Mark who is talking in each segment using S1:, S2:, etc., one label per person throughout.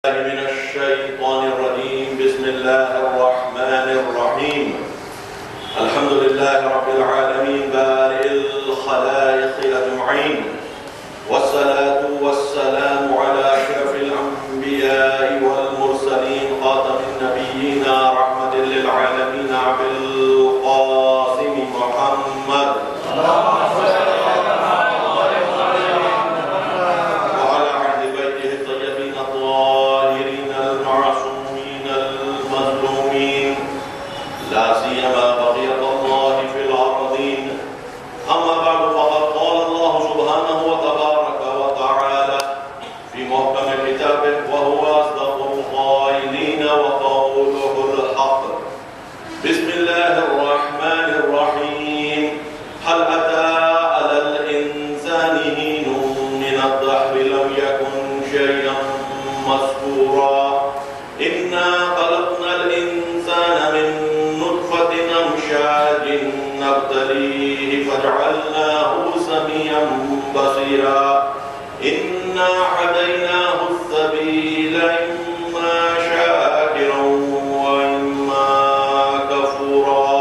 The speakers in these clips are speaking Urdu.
S1: من الشيطان الرجيم. بسم الله الرحمن الرحيم. الحمد لله رب العالمين بارئ الخلائق أجمعين، والصلاة والسلام على أشرف الأنبياء والمرسلين خاتم النبيين رحمة للعالمين أبي القاسم محمد وعلى أهل بيته الطيبين الطاهرين المعصومين المظلومين، لا سيما بقية الله في الأرضين. أما بعد، فقد قال الله سبحانه وتبارك وتعالى في محكم كتابه وهو أصدق القائلين وقوله الحق. بسم الله الرحمن الرحيم. هل أتى على الإنسان حين من الدهر لم يكن شيئا مذكورا. إنا خلقنا الإنسان من نطفة أمشاج نبتليه فجعلناه سميعا بصيرا. إنا هديناه السبيل إما شاكرا وإما كفورا.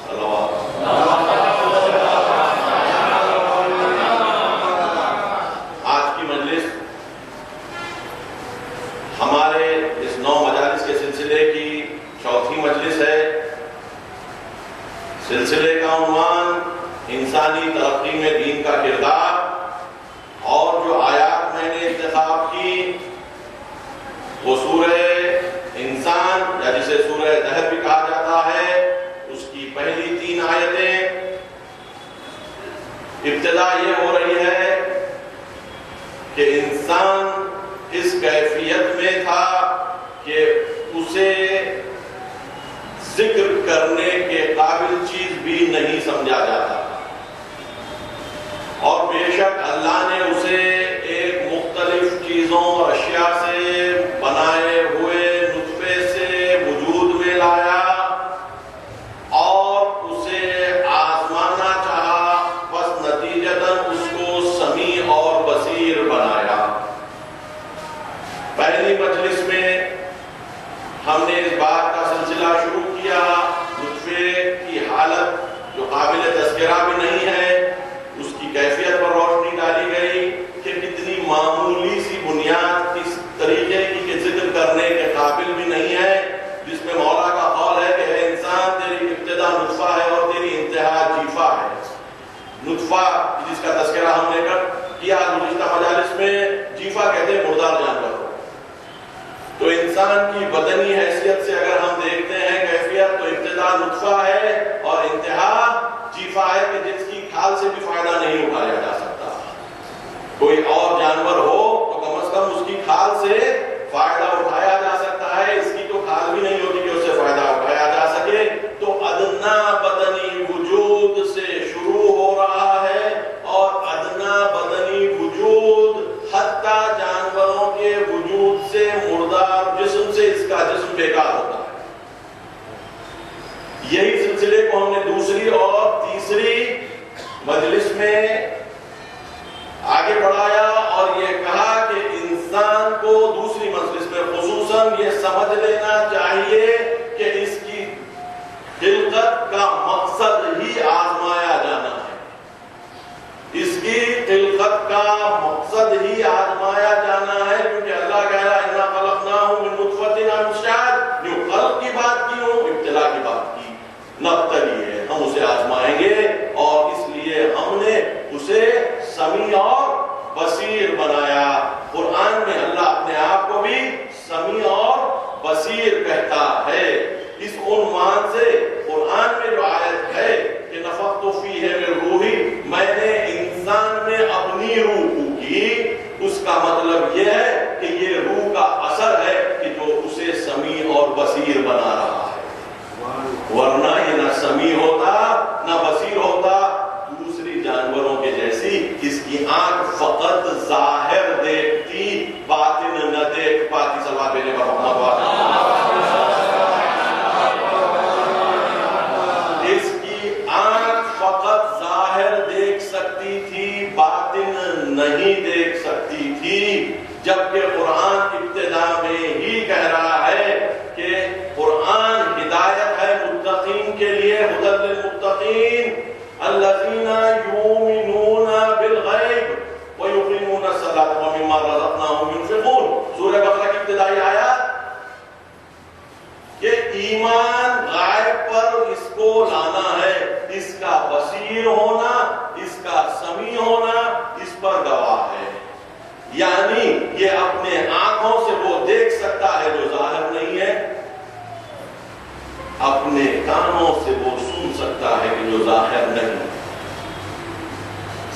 S1: صلوات. آج کی مجلس ہمارے اس 9 مجالس کے سلسلے کی چوتھی مجلس ہے. سلسلے کا عنوان انسانی ترقی میں دین کا کردار، اور جو آیات میں نے انتخاب کی وہ سورہ انسان یا جسے سورہ دہر بھی کہا جاتا ہے اس کی پہلی 3 آیتیں. ابتدا یہ ہو رہی ہے کہ انسان اس کیفیت میں تھا کہ اسے ذکر کرنے کے قابل چیز بھی نہیں سمجھا جاتا، اور بے شک اللہ نے اسے ایک مختلف چیزوں اور اشیاء سے بنائے ہوئے نطفے سے وجود میں لایا اور اسے آزمانا چاہا، بس نتیجتاً اس کو سمیع اور بصیر بنایا. پہلی مجلس میں ہم نے اس بات کا سلسلہ شروع کیا، نطفے کی حالت جو قابل تذکرہ بھی نہیں ہے اس کی کیفیت پر روشنی ڈالی گئی کہ کتنی معمولی سی بنیاد اس طریقے کی کہ ذکر کرنے کے قابل بھی نہیں ہے، جس میں مولا کا قول ہے کہ اے انسان تیری ابتدا نطفہ ہے اور تیری انتہا جیفا ہے. نطفہ جس کا تذکرہ ہم نے کیا گزشتہ مجالس میں، جیفا کہتے ہیں مردار جانور. تو انسان کی بدنی حیثیت سے اگر ہم دیکھتے ہیں کیفیت، تو ابتدا نطفہ ہے اور انتہا جیفا ہے کہ جس کی کھال سے بھی فائدہ نہیں اٹھایا جا سکتا. کوئی اور جانور ہو تو کم از کم اس کی کھال سے فائدہ اٹھایا جا سکتا ہے، اس کی تو کھال بھی نہیں ہوتی کہ اس سے فائدہ اٹھایا جا سکے. تو ادنا بدنی وجود سے شروع ہو رہا ہے اور ادنا بدنی وجود حتیٰ جانوروں کے وجود سے مردار جسم سے اس کا جسم بیکار ہوتا ہے. یہی سلسلے کو ہم نے دوسری اور تیسری مجلس میں آگے بڑھایا اور یہ کہا کہ انسان کو دوسری مجلس میں خصوصاً یہ سمجھ لینا چاہیے کہ اس کی خلقت کا مقصد ہی آزمایا جانا ہے. اس کی خلقت کا مقصد ہی آزمایا جانا ہے، کیونکہ اللہ کہہ رہا ہے اِنَّا خَلَقْنَاهُ مِن نُطْفَةٍ أَمْشَاجٍ. جو خلق کی بات کی ہو، ابتلا کی بات کی، نبتلی ہے، ہم اسے آزمائیں گے، اور اس لیے ہم نے اسے سمیع اور بصیر بنایا. قرآن میں اللہ اپنے آپ کو بھی سمیع اور بصیر کہتا ہے. اس عنوان سے قرآن میں جو آیت ہے کہ نفخت فیہ من روحی، میں نے انسان میں اپنی روح کی، اس کا مطلب یہ ہے کہ یہ روح کا اثر ہے کہ جو اسے سمیع اور بصیر بنا رہا ہے. ورنہ یہ نہ سمیع ہوتا نہ بصیر ہوتا، دوسری جانوروں کے جیسی اس کی آنکھ فقط ظاہر دیکھتی، باطن نہ دیکھ پاتی. صلوات بھیجے پر محمد وآلہ. اس کی آنکھ فقط ظاہر دیکھ سکتی تھی، باطن نہیں دیکھ سکتی تھی. جبکہ قرآن ابتدا میں ایمان غائب پر اس کو لانا ہے، اس کا بصیر ہونا، اس کا سمیع ہونا اس پر گواہ ہے. یعنی یہ اپنے آنکھوں سے وہ دیکھ سکتا ہے جو ظاہر نہیں ہے، اپنے کانوں سے وہ سن سکتا ہے کہ جو ظاہر نہیں.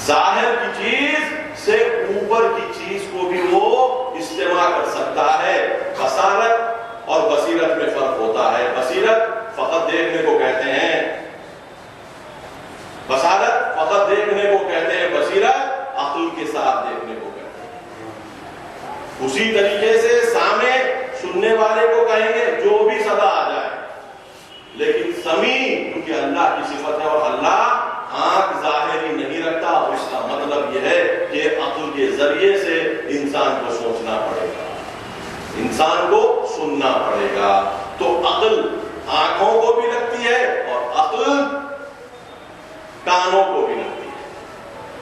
S1: ظاہر کی چیز سے اوپر کی چیز کو بھی وہ استماع کر سکتا ہے. بصارت اور بصیرت میں فرق ہوتا ہے. بصیرت فقط دیکھنے کو کہتے ہیں، بصارت فقط دیکھنے کو کہتے ہیں، بصیرت عقل کے ساتھ دیکھنے کو کہتے ہیں. اسی طریقے سے سامع سننے والے کو کہیں گے جو بھی صدا آ جائے، لیکن سمیع کیونکہ اللہ کی صفت ہے اور اللہ آنکھ ظاہری نہیں رکھتا. اس کا مطلب یہ ہے کہ عقل کے ذریعے سے انسان کو سوچنا پڑے گا، انسان کو سننا پڑے گا. تو عقل آنکھوں کو بھی رکھتی ہے اور عقل کانوں کو بھی رکھتی ہے.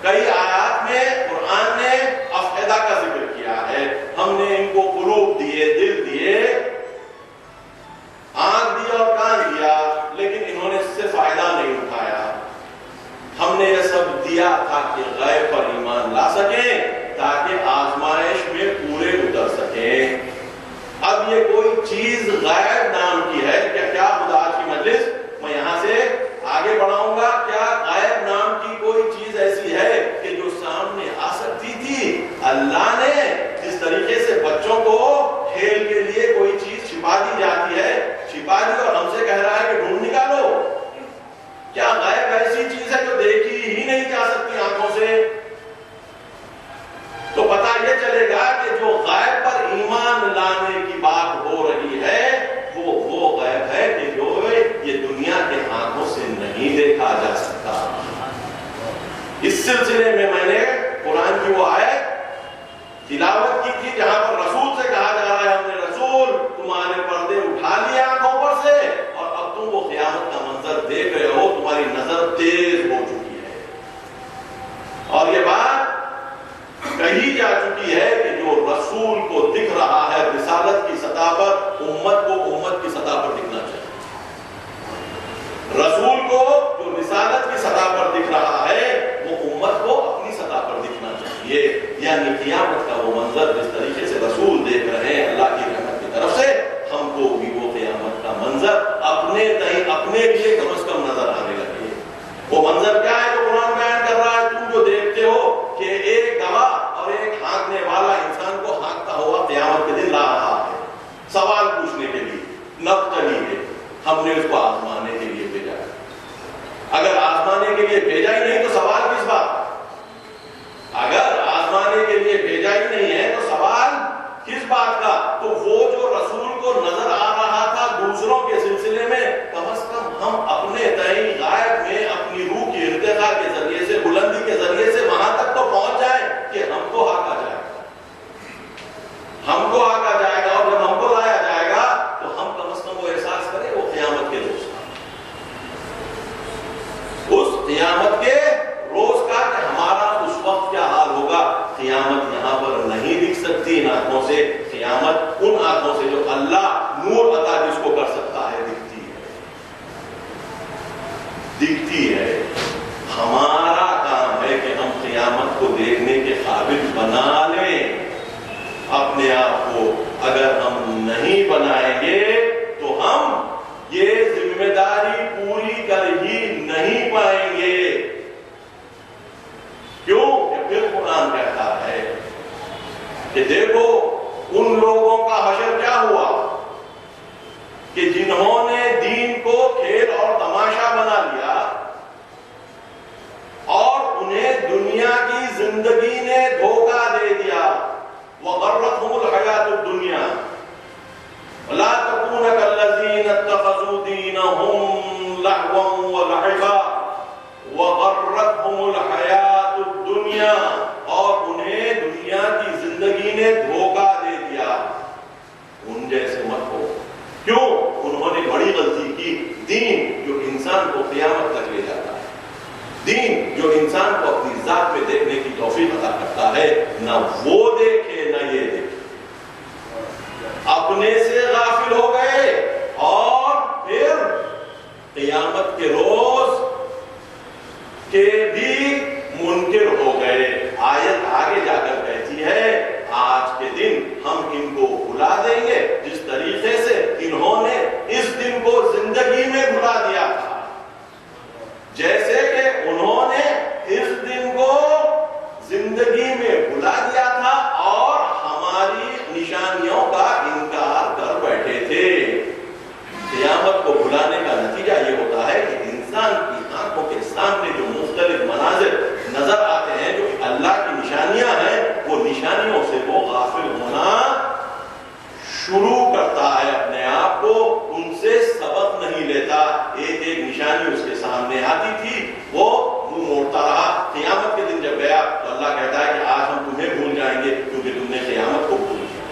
S1: کئی آیات میں قرآن نے افئدہ کا ذکر کیا ہے. ہم نے ان کو قلوب دیے، دل دیے، آنکھ دیا اور کان دیا، لیکن انہوں نے اس سے فائدہ نہیں اٹھایا. ہم نے یہ سب دیا تاکہ غیب پر ایمان لا سکیں، تاکہ آزمائش میں پورے اتر سکیں. اب یہ کوئی چیز غیب نام کی ہے کیا خدا کی مجلس میں یہاں سے آگے بڑھاؤں گا؟ کیا غیب نام کی کوئی چیز ایسی ہے کہ جو سامنے آ سکتی تھی؟ اللہ نے جس طریقے سے بچوں کو کھیل کے لیے کوئی چیز چھپا دی جاتی ہے، چھپا دی اور ہم سے کہہ رہا ہے کہ ڈھونڈ نکالو. کیا غیب ایسی چیز ہے جو دیکھی ہی نہیں جا سکتی آنکھوں سے؟ تو پتہ یہ چلے گا کہ جو غیب پر ایمان لانے کی بات ہو رہی ہے وہ غیب ہے کہ جو یہ دنیا کے آنکھوں سے نہیں دیکھا جا سکتا. اس سلسلے میں نے قرآن کی وہ آیت تلاوت کی تھی جہاں پر رسول سے کہا جا رہا ہے، ہم نے رسول تمہارے پردے اٹھا لیے آنکھوں پر سے اور اب تم وہ قیامت کا منظر دیکھ رہے ہو، تمہاری نظر تیز ہو چکی ہے. اور یہ بات کہی جا چکی ہے کہ جو رسول کو دکھ رہا ہے رسالت کی سطح پر، امت کو امت کی سطح پر دکھنا چاہیے. رسول کو جو رسالت کی سطح پر دکھ رہا ہے وہ امت کو اپنی سطح پر دکھنا چاہیے. یعنی قیامت کا وہ منظر جس طریقے سے رسول دیکھ رہے ہیں اللہ کی رحمت کی طرف سے، ہم کو بھی وہ قیامت کا منظر اپنے لیے کم از کم نظر آنے لگے. وہ منظر کیا ہے جو قرآن بیان کر رہا ہے؟ تم جو دیکھتے ہو کہ ایک گواہ اور ایک ہانکنے والا انسان کو ہانکتا ہوا قیامت کے دن لا رہا ہے سوال پوچھنے کے لیے. نبتلی ہے، ہم نے اس کو آزمانے کے لیے بھیجا ہے. اگر آزمانے کے لیے بھیجا ہی نہیں تو سوال کس بات؟ اگر آزمانے کے لیے بھیجا ہی نہیں ہے تو سوال کس بات کا؟ تو وہ جو رسول کو نظر آ رہا تھا دوسروں کے سلسلے میں، کم از کم ہم اپنے تئیں غائب میں اپنی روح کی ارتقاء کے ذریعے سے، بلندی کے ذریعے سے وہاں تک تو پہنچ جائیں کہ ہم کو ہانکا جائے گا، ہم کو ہانکا جائے گا. اور جب ہم کو لایا جائے گا تو ہم کم از کم وہ احساس کریں وہ قیامت کے روز کا، اس قیامت کے روز کا کہ ہمارا اس وقت کیا حال ہوگا. قیامت یہاں پر نہیں دکھ سکتی ان آنکھوں سے، قیامت ان آنکھوں سے جو اللہ نور عطا جس کو کر سکتا ہے دکھتی ہے. ہمارا کام ہے کہ ہم قیامت کو دیکھنے کے قابل بنا لیں اپنے آپ کو. اگر ہم نہیں بنائیں گے تو ہم یہ ذمہ داری پوری کر ہی نہیں پائیں گے. کیوں کہ پھر قرآن کہتا ہے کہ دیکھو ان لوگوں کا حشر کیا ہوا کہ جنہوں نے دین کو کھیل اور تماشا بنا لیا اور انہیں دنیا کی زندگی نے دھوکہ دے دیا. وغرتهم الحیات الدنیا ولا تكونوا كالذین اتخذوا دینهم لهوا ولعبا وغرتهم الحیات الدنیا، اور انہیں دنیا کی زندگی نے دھوکہ دے دیا. ان جیسے مت ہو. کیوں؟ انہوں نے بڑی غلطی کی. دین جو انسان کو قیامت تک لے جاتا ہے، دین جو انسان کو اپنی ذات میں دیکھنے کی توفیق عطا کرتا ہے، نہ وہ دیکھے نہ یہ دیکھے. اپنے سے غافل ہو گئے اور نہیں لیتا. ایک ایک نشانی اس کے سامنے آتی تھی, وہ منہ موڑتا رہا. قیامت کے دن جب گیا تو اللہ کہتا ہے کہ آج ہم تمہیں بھول جائیں گے کیونکہ تم نے قیامت کو بھول گیا,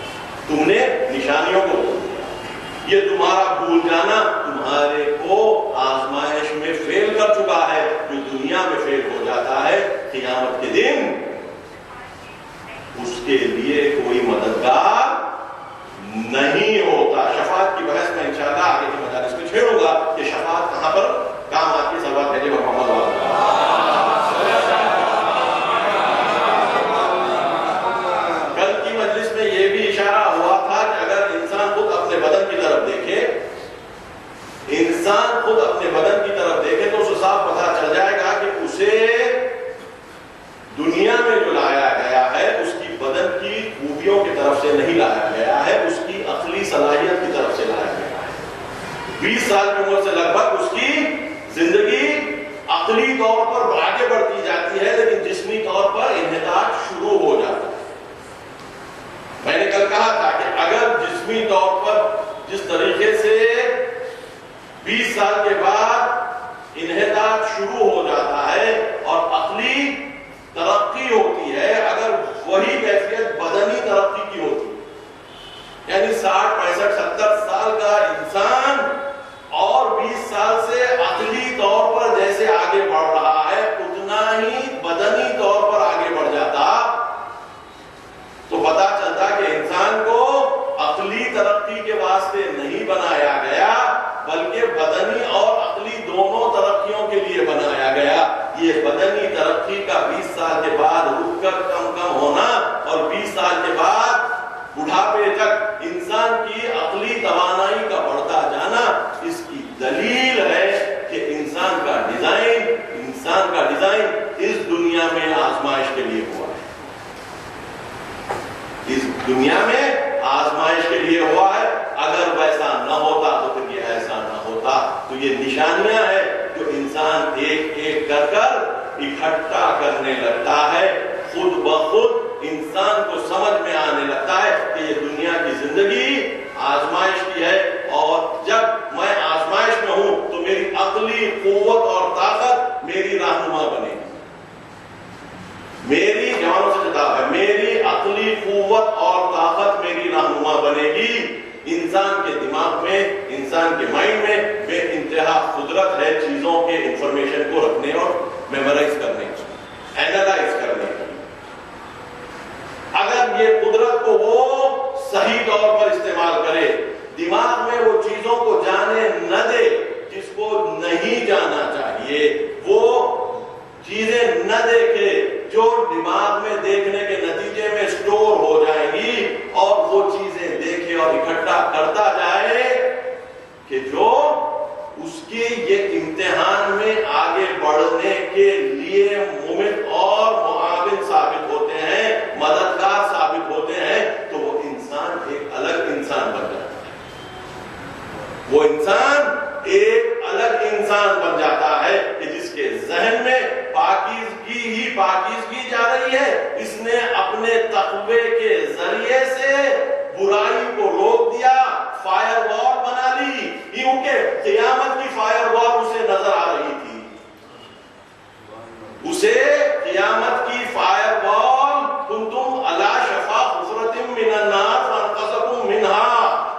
S1: تم نے نشانیوں کو بھول گیا. یہ تمہارا بھول جانا تمہارے کو آزمائش میں فیل کر چکا ہے. جو دنیا میں فیل ہو جاتا ہے قیامت کے دن اس کے لیے کوئی مددگار نہیں ہوتا. شفاعت کی بحث میں انشاءاللہ آگے کی مجالس میں چھیڑوں گا کہ شفاعت کہاں پر کام آتی ہے. صلوات بھیجے محمد والا. کل کی مجلس میں یہ بھی اشارہ ہوا تھا کہ اگر انسان خود اپنے بدن کی طرف دیکھے, انسان خود اپنے بدن کی طرف دیکھے تو اسے صاف پتہ چل جائے گا کہ اسے دنیا میں جو لایا گیا ہے اس کی بدن کی خوبیوں کی طرف سے نہیں لایا گیا ہے, اس کی عقلی صلاحیت کی طرف سے لایا گیا ہے. 20 سال کی عمر سے لگ بھگ اس کی زندگی عقلی طور پر آگے بڑھتی جاتی ہے, لیکن جسمی طور پر انحطاط شروع ہو جاتا ہے. میں نے کل کہا تھا کہ اگر جسمی طور پر جس طریقے سے 20 سال کے بعد انحطاط شروع ہو جاتا ہے اور عقلی ترقی ہوتی ہے, اگر وہی کیفیت بدنی ترقی کی ہوتی ہے, یعنی 60, 65, 70 سال کا انسان اور 20 سال سے عقلی طور پر جیسے آگے بڑھ رہا ہے اتنا ہی بدنی طور پر آگے بڑھ جاتا, تو پتا چلتا کہ انسان کو عقلی ترقی کے واسطے نہیں بنایا گیا بلکہ بدنی اور عقلی دونوں ترقیوں کے لیے بنایا گیا. یہ بدنی ترقی کا 20 سال کے بعد رک کر کم ہونا اور 20 سال کے بعد بڑھاپے تک انسان کی عقلی توانائی کا بڑھتا جانا, اس کی دلیل ہے کہ انسان کا ڈیزائن اس دنیا میں آزمائش کے لیے ہوا ہے. اس دنیا میں آزمائش کے لیے ہوا ہے. اگر ویسا نہ ہوتا تو پھر یہ ایسا نہ ہوتا. تو یہ نشانیاں ہیں جو انسان ایک ایک کر اکٹھا کرنے لگتا ہے. خود بخود انسان کو سمجھ میں آنے لگتا ہے کہ یہ دنیا کی زندگی آزمائش کی ہے, اور جب میں آزمائش میں ہوں تو میری عقلی قوت اور طاقت میری رہنما بنے گی. میری جوانوں سے خطاب ہے, میری عقلی قوت اور طاقت میری رہنما بنے گی. انسان کے دماغ میں, انسان کے مائنڈ میں بے انتہا قدرت ہے چیزوں کے انفارمیشن کو رکھنے اور میمورائز کرنے کی, اینالائز کرنے کی. اگر یہ قدرت کو وہ صحیح طور پر استعمال کرے, دماغ میں وہ چیزوں کو جانے نہ دے جس کو نہیں جانا چاہیے, وہ چیزیں نہ دیکھے جو دماغ میں دیکھنے کے نتیجے میں سٹور ہو جائیں گی, اور وہ چیزیں دیکھے اور اکٹھا کرتا جائے کہ جو اس کے یہ امتحان میں آگے بڑھنے کے لیے ممد اور معاون ثابت ہوتے ہیں, مددگار ثابت ہوتے ہیں, تو وہ انسان ایک الگ انسان بن جاتا ہے. وہ انسان ایک الگ انسان بن جاتا ہے کہ جس کے ذہن میں پاکیزگی جا رہی ہے. اس نے اپنے تقوی کے ذریعے سے برائی کو روک دیا, فائر وال بنا لی, کیونکہ قیامت کی فائر وال اسے نظر آ رہی تھی. اسے قیامت کی فائر وال کنتم علی شفا حفرۃ من النار فانقذکم منها,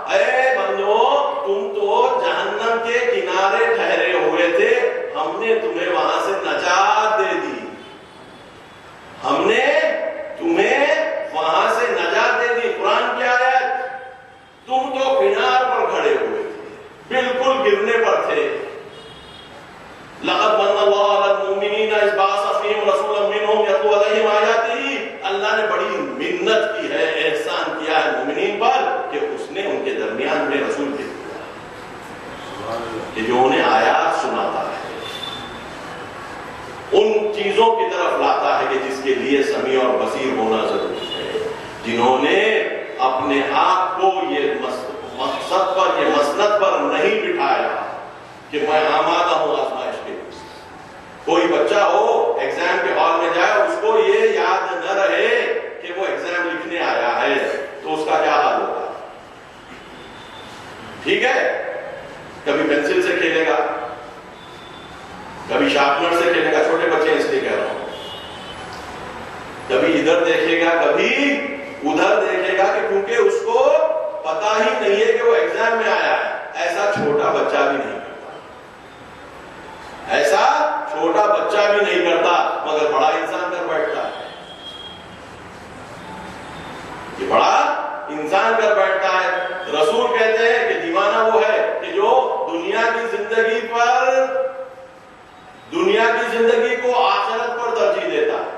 S1: اے بندو تم تو جہنم کے کنارے ٹھہرے ہوئے تھے, ہم نے تمہیں وہاں سے نجات دے دی, ہم نے تمہیں وہاں سے نجات دے دی. قرآن کی آیت, تم تو کنار پر کھڑے ہوئے تھے, بالکل گرنے پر تھے. لقد من اللہ علی المؤمنین اذ بعث فیہم رسولا منہم یتلو علیہم آیاتہ, اللہ نے بڑی منت کی ہے, احسان کیا ہے مومنین پر کہ اس نے ان کے درمیان میں رسول بھیج دیا کہ جو انہیں آیات سناتا ہے, ان چیزوں کی طرف لاتا ہے کہ جس کے لیے سمیع اور بصیر ہونا ضروری ہے. جنہوں نے اپنے آپ کو یہ مقصد پر, یہ مسند پر نہیں بٹھایا کہ میں آمادہ ہوں آزمائش کے. کوئی بچہ ہو ایگزام کے ہال میں جائے اور اس کو یہ یاد نہ رہے کہ وہ ایگزام لکھنے آیا ہے, تو اس کا کیا حال ہوگا؟ ٹھیک ہے, کبھی پینسل سے کھیل کبھی شارپنر سے کھیلے گا، چھوٹے بچے اس لیے کہہ رہا ہوں، کبھی ادھر دیکھے گا کبھی ادھر دیکھے گا، کہ کیونکہ اس کو پتا ہی نہیں ہے کہ وہ ایگزام میں آیا ہے۔ ایسا چھوٹا بچہ بھی نہیں کرتا، ایسا چھوٹا بچہ بھی نہیں کرتا، مگر بڑا انسان کر بیٹھتا ہے، یہ بڑا انسان کر بیٹھتا ہے۔ رسول کہتے ہیں کہ دیوانہ وہ ہے کہ جو دنیا کی زندگی کو آخرت پر ترجیح دیتا ہے۔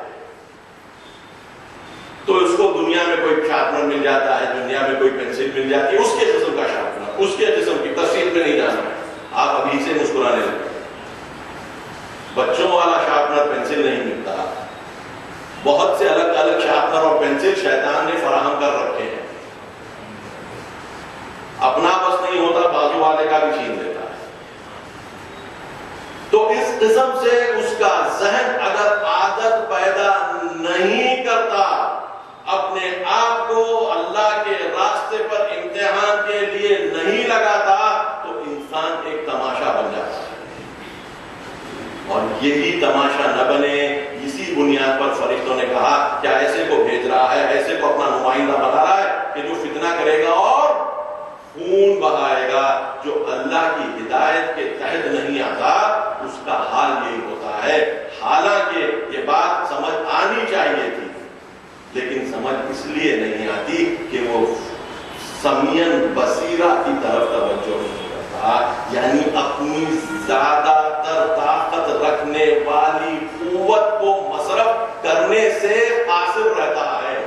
S1: تو اس کو دنیا میں کوئی شارپنر مل جاتا ہے، دنیا میں کوئی پینسل مل جاتی ہے، اس کے قسم کا شارپنر، اس کے قسم کی تفصیل میں نہیں جانا ہے، آپ ابھی سے مسکرانے لگے۔ بچوں والا شارپنر پینسل نہیں ملتا، بہت سے الگ الگ شارپنر اور پینسل شیطان نے فراہم کر رکھے ہیں، اپنا بس نہیں ہوتا بازو والے کا بھی چھین لیتا ہے۔ تو اس قسم سے اس کا ذہن اگر عادت پیدا نہیں کرتا، اپنے آپ کو اللہ کے راستے پر امتحان کے لیے نہیں لگاتا، تو انسان ایک تماشا بن جاتا ہے۔ اور یہی تماشا نہ بنے، اسی بنیاد پر فرشتوں نے کہا کیا ایسے کو بھیج رہا ہے، ایسے کو اپنا نمائندہ بنا رہا ہے کہ جو فتنہ کرے گا اور خون بہائے گا، جو اللہ کی ہدایت کے تحت نہیں آتا، اس کا حال یہی ہوتا ہے۔ حالانکہ یہ بات سمجھ آنی چاہیے تھی، لیکن سمجھ اس لیے نہیں آتی کہ وہ سمیعاً بصیرہ کی طرف توجہ نہیں کرتا، یعنی اپنی زیادہ تر طاقت رکھنے والی قوت کو مصرف کرنے سے قاصر رہتا ہے،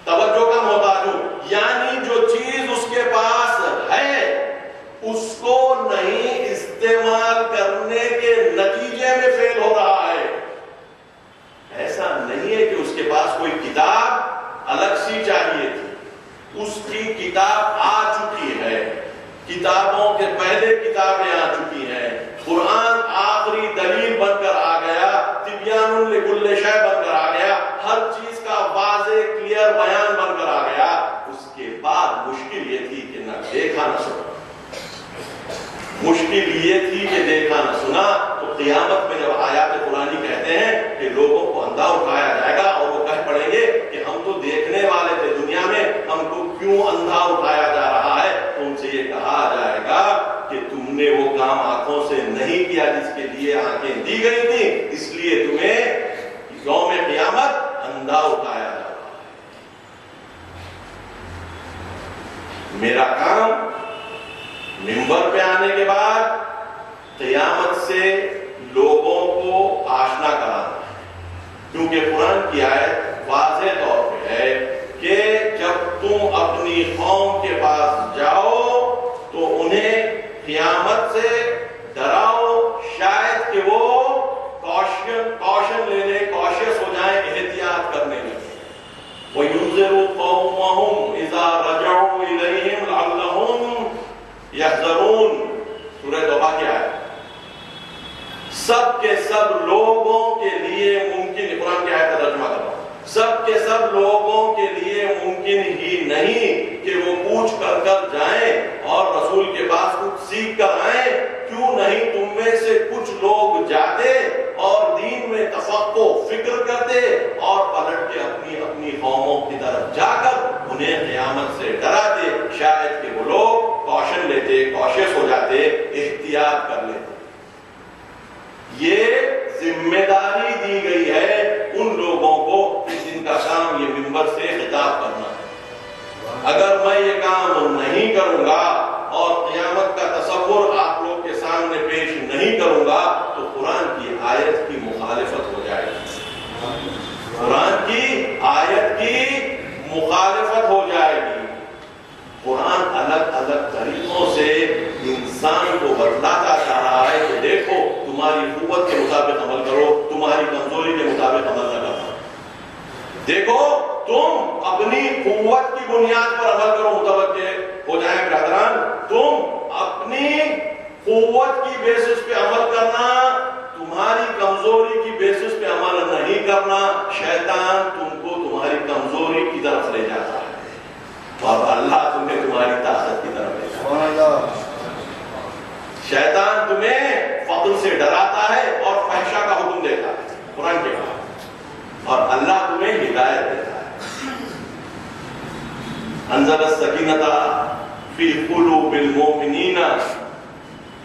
S1: توجہ کم ہوتا جو، یعنی جو چیز اس کے پاس ہے اس کو نہیں استعمال کرنے کے نتیجے میں فیل ہو رہا ہے۔ ایسا نہیں ہے کہ اس کے پاس کوئی کتاب الگ سی چاہیے تھی، اس کی کتاب آ چکی ہے، کتابوں کے پہلے کتابیں آ چکی ہیں، قرآن آخری دلیل بن کر آ گیا، تبیان لکل شے بن کر آ گیا، ہر چیز کا واضح کلیئر بیان بن کر آ گیا۔ اس کے بعد مشکل یہ تھی کہ نہ دیکھا نہ سنا، مشکل یہ تھی کہ دیکھا نہ سنا۔ تو قیامت میں جب آیات قرآنی کہتے ہیں کہ لوگوں کو اندھا اٹھایا جائے گا اور وہ کہہ پڑیں گے کہ ہم تو دیکھنے والے تھے دنیا میں، ہم کو کیوں اندھا اٹھایا جا رہا ہے، تو ان سے یہ کہا جائے گا کہ تم نے وہ کام آنکھوں سے نہیں کیا جس کے لیے آنکھیں دی گئی تھیں، اس لیے تمہیں یوم قیامت اندھا اٹھایا جا رہا ہے۔ میرا کام منبر پہ آنے کے بعد قیامت سے لوگوں کو آشنا کرانا ہے، کیونکہ قرآن کی آیت واضح طور پہ ہے کہ جب تم اپنی قوم کے پاس جاؤ تو انہیں قیامت سے ڈراؤ، شاید کہ وہ کوشن لینے، کوشش ہو جائیں، احتیاط کرنے لگے۔ وَيُنذِرُ قَوْمَهُمْ إِذَا رَجَعُوا إِلَيْهِمْ لَعَلَّهُمْ يَحْذَرُونَ۔ سورہ توبہ کیا ہے؟ سب کے سب لوگوں کے لیے ممکن، قرآن کی آیت کا ترجمہ کر رہا ہوں، سب کے سب لوگوں کے لیے ممکن ہی نہیں کہ وہ پوچھ کر جائیں اور رسول کے پاس کچھ سیکھ کر آئیں۔ کیوں نہیں تم میں سے کچھ لوگ جاتے اور دین میں تفقہ فکر کرتے اور پلٹ کے اپنی اپنی قوموں کی طرف جا کر انہیں قیامت سے ڈراتے، شاید کہ وہ لوگ کوشن لیتے، کوشش ہو جاتے، احتیاط کر لیتے۔ یہ ذمہ داری دی گئی ہے ان لوگوں کو جن کا کام یہ منبر سے خطاب کرنا ہے۔ اگر میں یہ کام نہیں کروں گا اور قیامت کا تصور آپ لوگ کے سامنے پیش نہیں کروں گا تو قرآن کی آیت کی مخالفت ہو جائے گی، قرآن کی آیت کی مخالفت ہو جائے گی۔ قرآن الگ الگ طریقوں سے انسان کو بتلاتا جا رہا ہے کہ دیکھو تمہاری قوت کے مطابق عمل کرو، تمہاری کمزوری کے مطابق عمل نہ کرو، دیکھو تم اپنی قوت کی بنیاد پر عمل کرو۔ متوجہ ہو جائیں برادران، تم اپنی قوت کی بیسس پہ عمل کرنا، تمہاری کمزوری کی بیسس پہ عمل نہیں کرنا۔ شیطان تم کو تمہاری کمزوری کی طرف لے جاتا ہے اور اللہ تمہیں تمہاری طاقت کی طرف لے جاتا ہے۔ شیطان تمہیں فضل سے ڈراتا ہے اور فحشاء کا حکم دیتا ہے قرآن کے بعد، اور اللہ تمہیں ہدایت دیتا ہے۔ انزل السکینۃ فی قلوب المؤمنین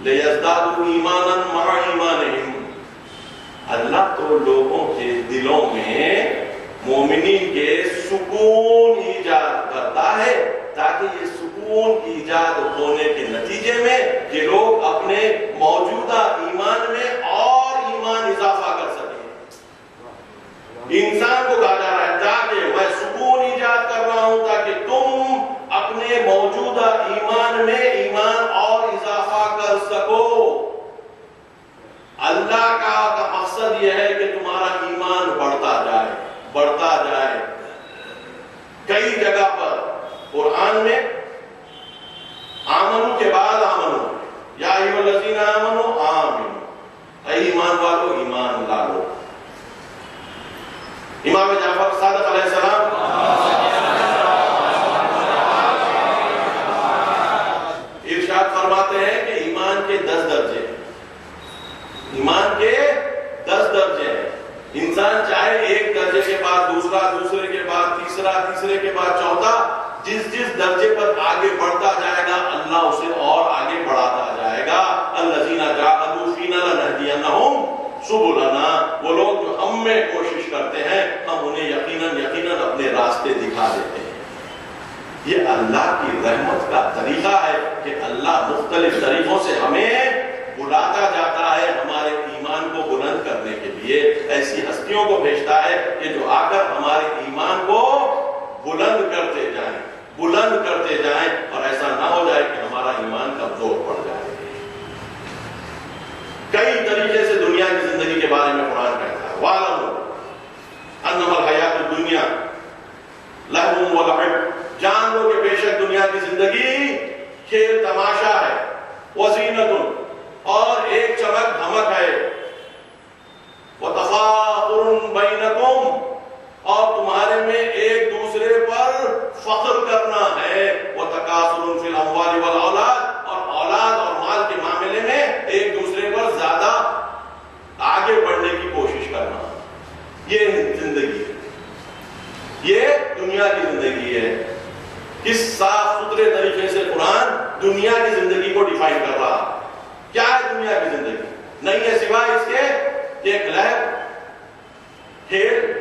S1: لیزدادوا ایمانا مع ایمانہم۔ اللہ تو لوگوں کے دلوں میں مومنین کے سکون ایجاد کرتا ہے تاکہ یہ سکون ایجاد ہونے کے نتیجے میں یہ لوگ اپنے موجودہ ایمان میں اور ایمان اضافہ کر سکیں۔ انسان کو کہا جا رہا ہے تاکہ میں سکون ایجاد کر رہا ہوں تاکہ تم اپنے موجودہ ایمان میں ایمان اور اضافہ کر سکو۔ اللہ کا مقصد یہ ہے کہ تمہارا ایمان بڑھتا جائے، بڑھتا جائے۔ کئی جگہ پر قرآن میں آمنو کے بعد آمنو، یا ایھا الذین آمنو آمنو، اے ایمان والو ایمان لالو۔ امام جعفر صادق علیہ السلام ارشاد فرماتے ہیں کہ ایمان کے 10 درجے، ایمان کے 10 درجے ہیں۔ انسان چاہے ایک درجے کے بعد دوسرا، دوسرے کے بعد تیسرا، تیسرے کے بعد چوتھا، جس جس درجے پر آگے بڑھتا جائے گا اللہ اسے اور آگے بڑھاتا جائے گا۔ الذین جاہدوا فینا لنہدینہم سبلنا، وہ لوگ جو ہم میں کوشش کرتے ہیں ہم انہیں یقیناً اپنے راستے دکھا دیتے ہیں۔ یہ اللہ کی رحمت کا طریقہ ہے کہ اللہ مختلف طریقوں سے ہمیں بلاتا جاتا ہے ہمارے ایمان کو بلند کرنے کے لیے، ایسی ہستیوں کو بھیجتا ہے کہ جو آ کر ہمارے ایمان کو بلند کرتے جائیں، بلند کرتے جائیں، اور ایسا نہ ہو جائے کہ ہمارا ایمان کمزور پڑ جائے۔ کئی طریقے سے دنیا کی زندگی کے بارے میں قرآن کہتا ہے وَاعْلَمُوا أَنَّمَا الْحَيَاةُ الدُّنْيَا لَهْوٌ وَلَعِبٌ، جان لو کہ بے شک دنیا کی زندگی کھیل تماشا ہے، وَزِینَةٌ، اور ایک چمک دھمک ہے، وَتَفَاخُرٌ بَيْنَكُمْ، اور تمہارے میں ایک دوسرے پر فخر کرنا ہے، وَتَكَاثُرٌ فِي الْأَمْوَالِ وَالْأَوْلَادِ، اور اولاد اور مال کے معاملے میں ایک دوسرے پر زیادہ آگے بڑھنے کی کوشش کرنا۔ یہ زندگی ہے، یہ دنیا کی زندگی ہے۔ کس صاف ستھرے طریقے سے قرآن دنیا کی زندگی کو ڈیفائن کر رہا ہے۔ کیا ہے دنیا کی زندگی؟ نہیں ہے سوائے اس کے کہ ایک لہر، کھیل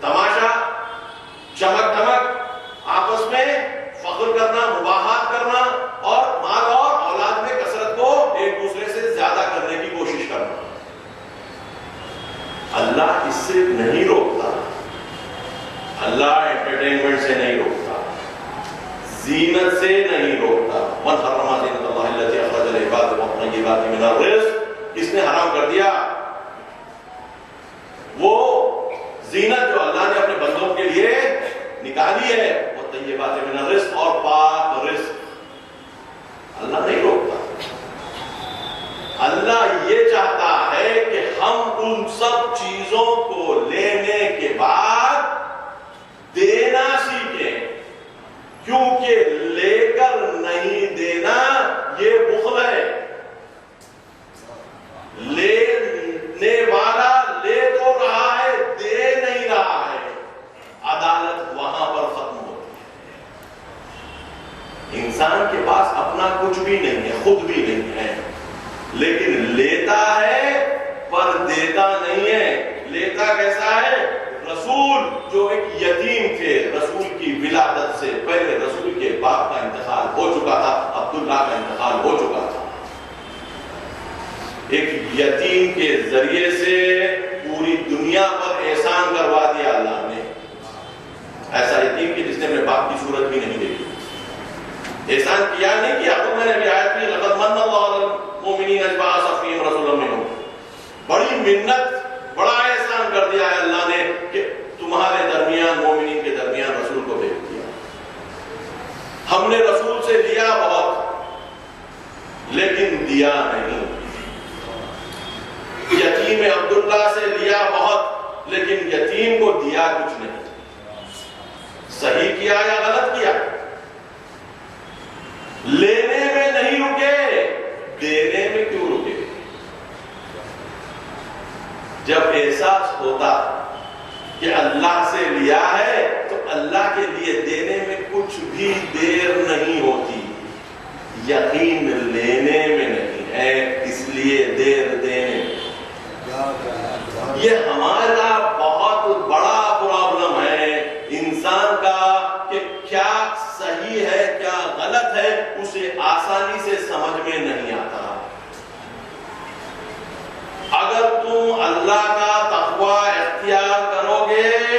S1: تماشا، چمک دھمک، آپس میں فخر کرنا، مباحات کرنا، اور مال اور اولاد میں کثرت کو ایک دوسرے سے زیادہ کرنے کی کوشش کرنا۔ اللہ اس سے نہیں روکتا، اللہ انٹرٹینمنٹ سے نہیں روکتا، زینت سے نہیں روکتا۔ من حرم زینت اللہ التی اخرج لعباده والطیبات من الرزق، اس نے حرام کر دیا وہ زینت جو اللہ نے اپنے بندوں کے لیے نکالی ہے، والطیبات من الرزق، اور پاک رزق۔ اللہ نہیں روکتا، اللہ یہ چاہتا ہے کہ ہم ان سب چیزوں کو لینے کے بعد دینا سیکھیں، کیونکہ لے کر نہیں دینا یہ بخل ہے۔ لینے والا لے تو رہا ہے، دے نہیں رہا ہے، عدالت وہاں پر ختم ہوتی ہے۔ انسان کے پاس اپنا کچھ بھی نہیں ہے، خود بھی نہیں ہے، لیکن لیتا ہے پر دیتا نہیں ہے۔ لیتا کیسا ہے؟ رسول جو ایک یتیم تھے، رسول کی ولادت سے پہلے رسول کے باپ کا انتقال ہو چکا تھا، عبداللہ کا انتقال ہو چکا تھا۔ ایک یتیم کے ذریعے سے پوری دنیا پر احسان کروا دیا اللہ نے۔ ایسا یتیم کہ جس نے اپنے باپ کی صورت بھی نہیں دیکھی، احسان کیا نہیں کیا؟ تو میں نے بھی آیت کی لقد من اللہ علی المؤمنین اذ بعث فیہم رسولا منہم، بڑی منت، بڑا احسان کر دیا ہے اللہ نے کہ تمہارے درمیان، مومنین کے درمیان رسول کو بھیج دیا۔ ہم نے رسول سے لیا بہت لیکن دیا نہیں، یتیم عبداللہ سے لیا بہت لیکن یتیم کو دیا کچھ نہیں۔ صحیح کیا یا غلط کیا؟ لینے میں نہیں رکے، دینے میں کیوں رکے؟ ہوتا کہ اللہ سے لیا ہے تو اللہ کے لیے دینے میں کچھ بھی دیر نہیں ہوتی، یقین لینے میں نہیں ہے، اس لیے دیر دینے میں۔ یہ ہمارا بہت بڑا پرابلم ہے انسان کا کہ کیا صحیح ہے کیا غلط ہے اسے آسانی سے سمجھ میں نہیں آتا۔ اگر تم اللہ کا تقوی اختیار کرو گے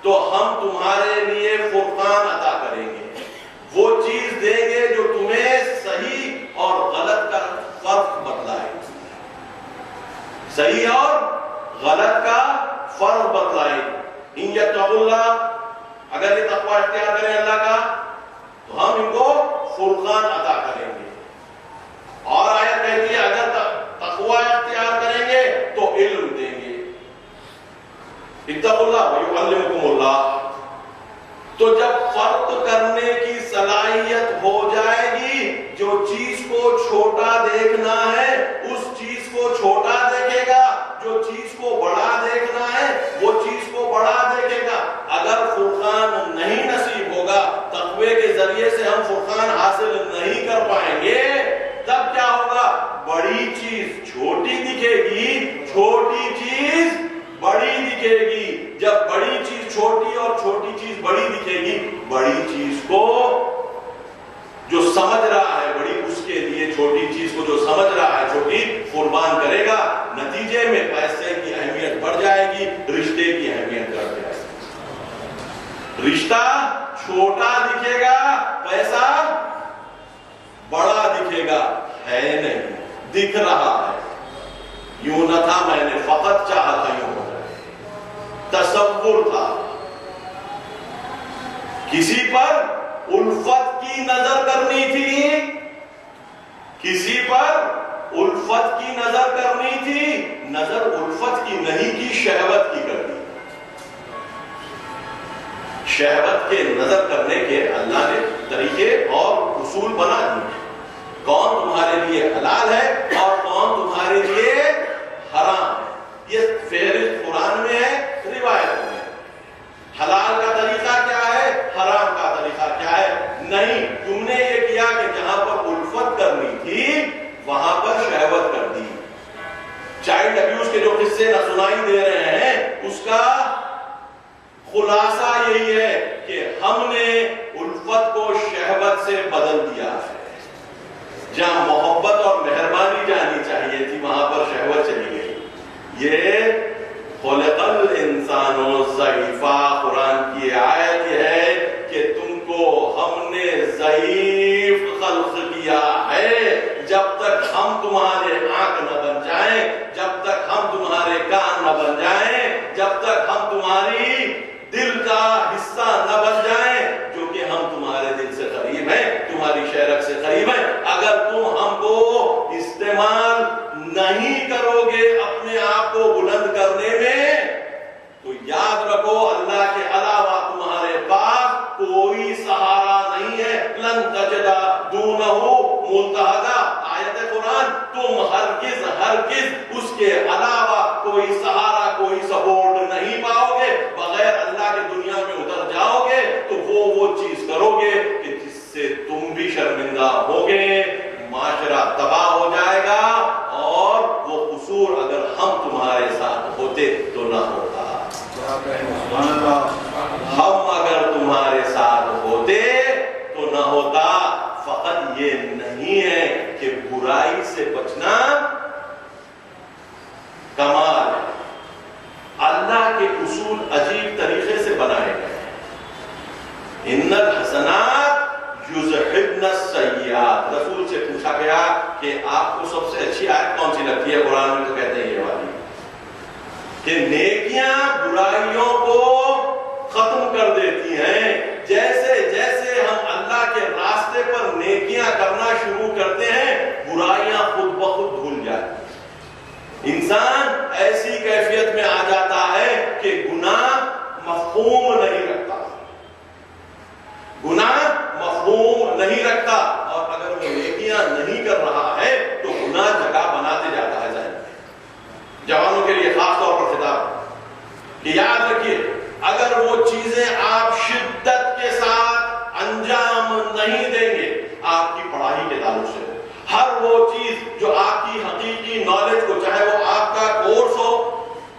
S1: تو ہم تمہارے لیے فرقان عطا کریں گے، وہ چیز دیں گے جو تمہیں صحیح اور غلط کا فرق بتلائے، صحیح اور غلط کا فرق بتلائے۔ ان یتقوا اللہ، اگر یہ تقوی اختیار کریں اللہ کا تو ہم ان کو فرقان عطا کریں گے۔ اور آیت کہتی ہے اگر تقوی اختیار کریں گے تو علم دیں گے۔ اتقوا اللہ ویعلمکم اللہ۔ تو جب فرق کرنے کی صلاحیت ہو جائے گی، جو چیز کو چھوٹا دیکھنا ہے اس چیز کو چھوٹا دیکھے گا، جو چیز کو بڑا دیکھنا ہے وہ چیز کو بڑا دیکھے گا۔ اگر فرقان نہیں نصیب ہوگا، تقوی کے ذریعے سے ہم فرقان حاصل نہیں کر پائیں گے، تب کیا ہوگا؟ بڑی چیز چھوٹی دکھے گی، چھوٹی چیز بڑی دکھے گی۔ جب بڑی چیز چھوٹی اور چھوٹی چیز بڑی دکھے گی، بڑی چیز کو جو سمجھ رہا ہے بڑی، اس کے لیے چھوٹی چیز کو جو سمجھ رہا ہے چھوٹی قربان کرے گا۔ نتیجے میں پیسے کی اہمیت بڑھ جائے گی، رشتے کی اہمیت گھٹ جائے گی۔ رشتہ چھوٹا دکھے گا، پیسہ بڑا دکھے گا، ہے نہیں، دکھ رہا ہے۔ یوں نہ تھا، میں نے فقط چاہا تھا یوں ہو جائے، تصور تھا۔ کسی پر الفت کی نظر کرنی تھی، کسی پر الفت کی نظر کرنی تھی، نظر الفت کی نہیں کی، شہوت کی کر دی۔ شہوت کے نظر کرنے کے اللہ نے طریقے اور اصول بنا دیے، کون تمہارے لیے حلال ہے اور کون تمہارے لیے حرام ہے۔ یہ فہرست قرآن میں ہے، روایت میں ہے۔ حلال کا طریقہ کیا ہے، حرام کا طریقہ کیا ہے؟ نہیں، تم نے یہ کیا کہ جہاں پر الفت کرنی تھی وہاں پر شہوت کر دی۔ چائلڈ ابیوز کے جو قصے نہ سنائی دے رہے ہیں اس کا خلاصہ یہی ہے کہ ہم نے الفت کو شہوت سے بدل دیا ہے۔ جہاں محبت اور مہربانی جانی چاہیے تھی وہاں پر شہوت چلی گئی۔ یہ خلق الانسان ضعیفا، قرآن کی آیت ہے کہ تم کو ہم نے ضعیف خلق کیا ہے۔ جب تک ہم تمہارے آنکھ نہ بن جائیں، جب تک ہم تمہارے کان نہ بن جائیں، جب تک ہم تمہاری دل کا حصہ نہ بن جائیں، جو کہ ہم تمہارے دل سے قریب ہیں، تمہاری شہرک سے قریب ہیں، اگر تم ہم کو استعمال نہیں کرو گے اپنے آپ کو بلند کرنے میں، تو یاد رکھو اللہ کے علاوہ تمہارے پاس کوئی سہارا نہیں ہے۔ لن تجد دونہ ملتحدا، آیت قرآن، تم ہرگز اس کے علاوہ کوئی سہارا کوئی سپورٹ نہیں پاؤ گے۔ بغیر اللہ کے دنیا میں اتر جاؤ گے تو وہ چیز کرو گے کہ جس سے تم بھی شرمندہ ہوگے، معاشرہ تباہ ہو جائے گا، اور وہ قصور اگر ہم تمہارے ساتھ ہوتے تو نہ ہوتا۔ ہم اگر تمہارے ساتھ ہوتے تو نہ ہوتا۔ فقط یہ نہیں ہے کہ برائی سے بچنا کمال ہے، اللہ کے اصول عجیب طریقے سے بنائے گئے ہیں۔ ان الحسنات یذہبن السیئات، رسول سے پوچھا گیا کہ آپ کو سب سے اچھی آیت کون سی لگتی ہے قرآن میں؟ تو کہتے ہیں یہ والی، کہ نیکیاں برائیوں کو ختم کر دیتی ہیں۔ جیسے جیسے ہم اللہ کے راستے پر نیکیاں کرنا شروع کرتے ہیں، برائیاں خود بخود دھل جاتی ہیں۔ انسان ایسی کیفیت میں آ جاتا ہے کہ گناہ مفہوم نہیں رکھتا، گناہ مفہوم نہیں رکھتا، اور اگر وہ نیکیاں نہیں کر رہا ہے تو گناہ جگہ بناتے جاتا ہے ذہن میں۔ جوانوں کے لیے خاص طور پر آپ کی پڑھائی کے تعلق سے ہو. ہر وہ چیز جو آپ کی حقیقی نالج کو، چاہے وہ آپ کا کورس ہو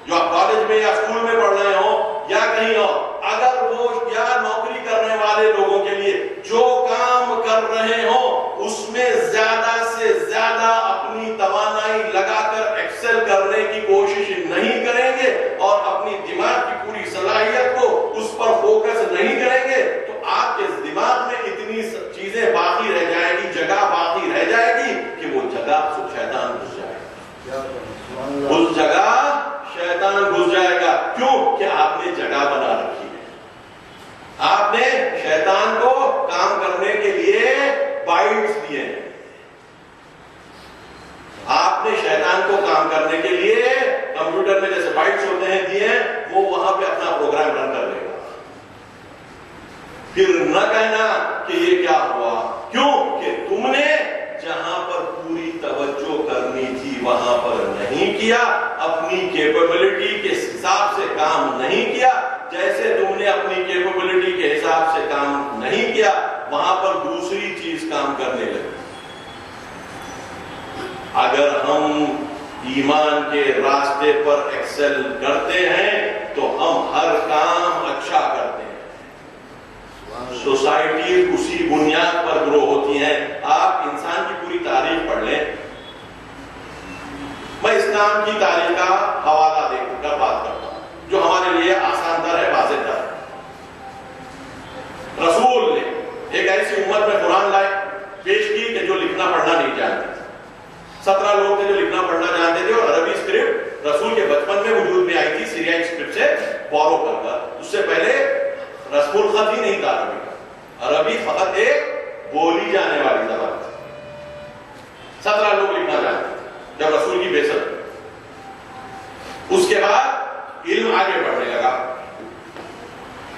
S1: جو آپ کالج میں یا اسکول میں پڑھ رہے ہو یا کہیں اور، اگر وہ یا نوکری کرنے والے لوگوں کے لیے جو کام کر رہے ہوں اس میں زیادہ سے زیادہ اپنی توانائی لگا کر ایکسل کرنے کی کوشش نہیں کریں گے اور اپنی دماغ کی پوری صلاحیت کو اس پر فوکس نہیں کریں گے، تو آپ کے دماغ میں اتنی چیزیں باقی رہ جائیں گی، جگہ باقی رہ جائے گی کہ وہ جگہ شیطان گھس جائے گا. اس جگہ شیطان گھس جائے گا. کیوں؟ کہ آپ نے جگہ بنا رکھی ہے. آپ نے شیطان کو کام کرنے کے لیے بائٹس دیے ہیں. آپ نے شیطان کو کام کرنے کے لیے کمپیوٹر میں جیسے بائٹس ہوتے ہیں دیے ہیں، وہ وہاں پہ اپنا پروگرام رن کر لے گا. پھر نہ کہنا کہ یہ کیا ہوا. کیوں؟ کہ تم نے جہاں پر پوری توجہ کرنی تھی وہاں پر نہیں کیا، اپنی کیپیبلٹی کے حساب سے کام نہیں کیا. جیسے تم نے اپنی کیپیبلٹی کے حساب سے کام نہیں کیا، وہاں پر دوسری چیز کام کرنے لگی. اگر ہم ایمان کے راستے پر ایکسل کرتے ہیں تو ہم ہر کام اچھا کرتے ہیں. سوسائٹی اسی بنیاد پر گرو ہوتی ہیں. آپ انسان کی پوری تاریخ پڑھ لیں. میں اسلام کی تاریخ کا حوالہ دے کر بات کرتا ہوں جو ہمارے لیے آسان تر ہے، واضح تر ہے. رسول نے ایک ایسی امت میں قرآن لائے پیش کی کہ جو لکھنا پڑھنا نہیں جانتے تھے. 17 لوگ تھے جو لکھنا پڑھنا جانتے تھے، اور عربی اسکرپٹ رسول کے بچپن میں وجود میں آئی تھی سیریائی اسکرپٹ سے فالو کر. اس سے پہلے رسم الخط ہی نہیں تھا عربی کا. عربی فقط ایک بولی جانے والی زبان تھی. 17 لوگ لکھنا جانتے تھے جب رسول کی بعثت. اس کے بعد علم آگے بڑھنے لگا.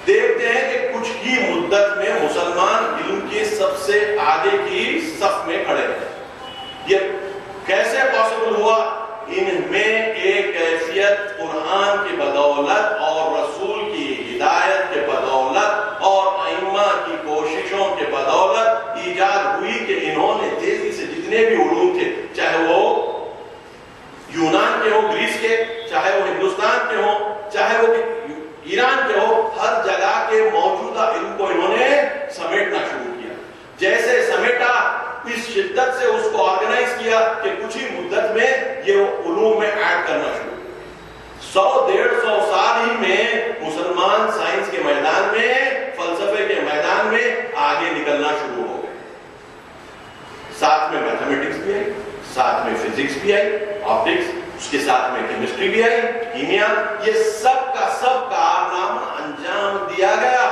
S1: دیکھتے ہیں کہ کچھ ہی مدت میں مسلمان علم کے سب سے آگے کی صف میں کھڑے ہیں. یہ کیسے پاسبل ہوا؟ ان میں ایک کیفیت قرآن کی بدولت اور رسول کی ہدایت کے بدولت اور ائمہ کی کوششوں کے بدولت ایجاد ہوئی کہ انہوں نے تیزی سے جتنے بھی علوم تھے، چاہے وہ یونان کے ہوں، گریس کے، چاہے وہ ہندوستان کے ہوں، چاہے وہ ایران کے ہو، ہر جگہ کے موجودہ علم کو انہوں نے سمیٹنا شروع کیا. جیسے سمیٹا، اس شدت سے اس کو آرگنائز کیا کہ کچھ ہی مدت میں یہ علوم میں ایڈ کرنا شروع کیا. 100-150 سال ہی میں مسلمان سائنس کے میدان میں، فلسفے کے میدان میں آگے نکلنا شروع ہو گئے. ساتھ میں میتھمیٹکس بھی آئی، ساتھ میں فزکس بھی آئی، آپٹکس، اس کے ساتھ میں کیمسٹری بھی آئی، کیمیا. یہ سب کا کارنامہ انجام دیا گیا.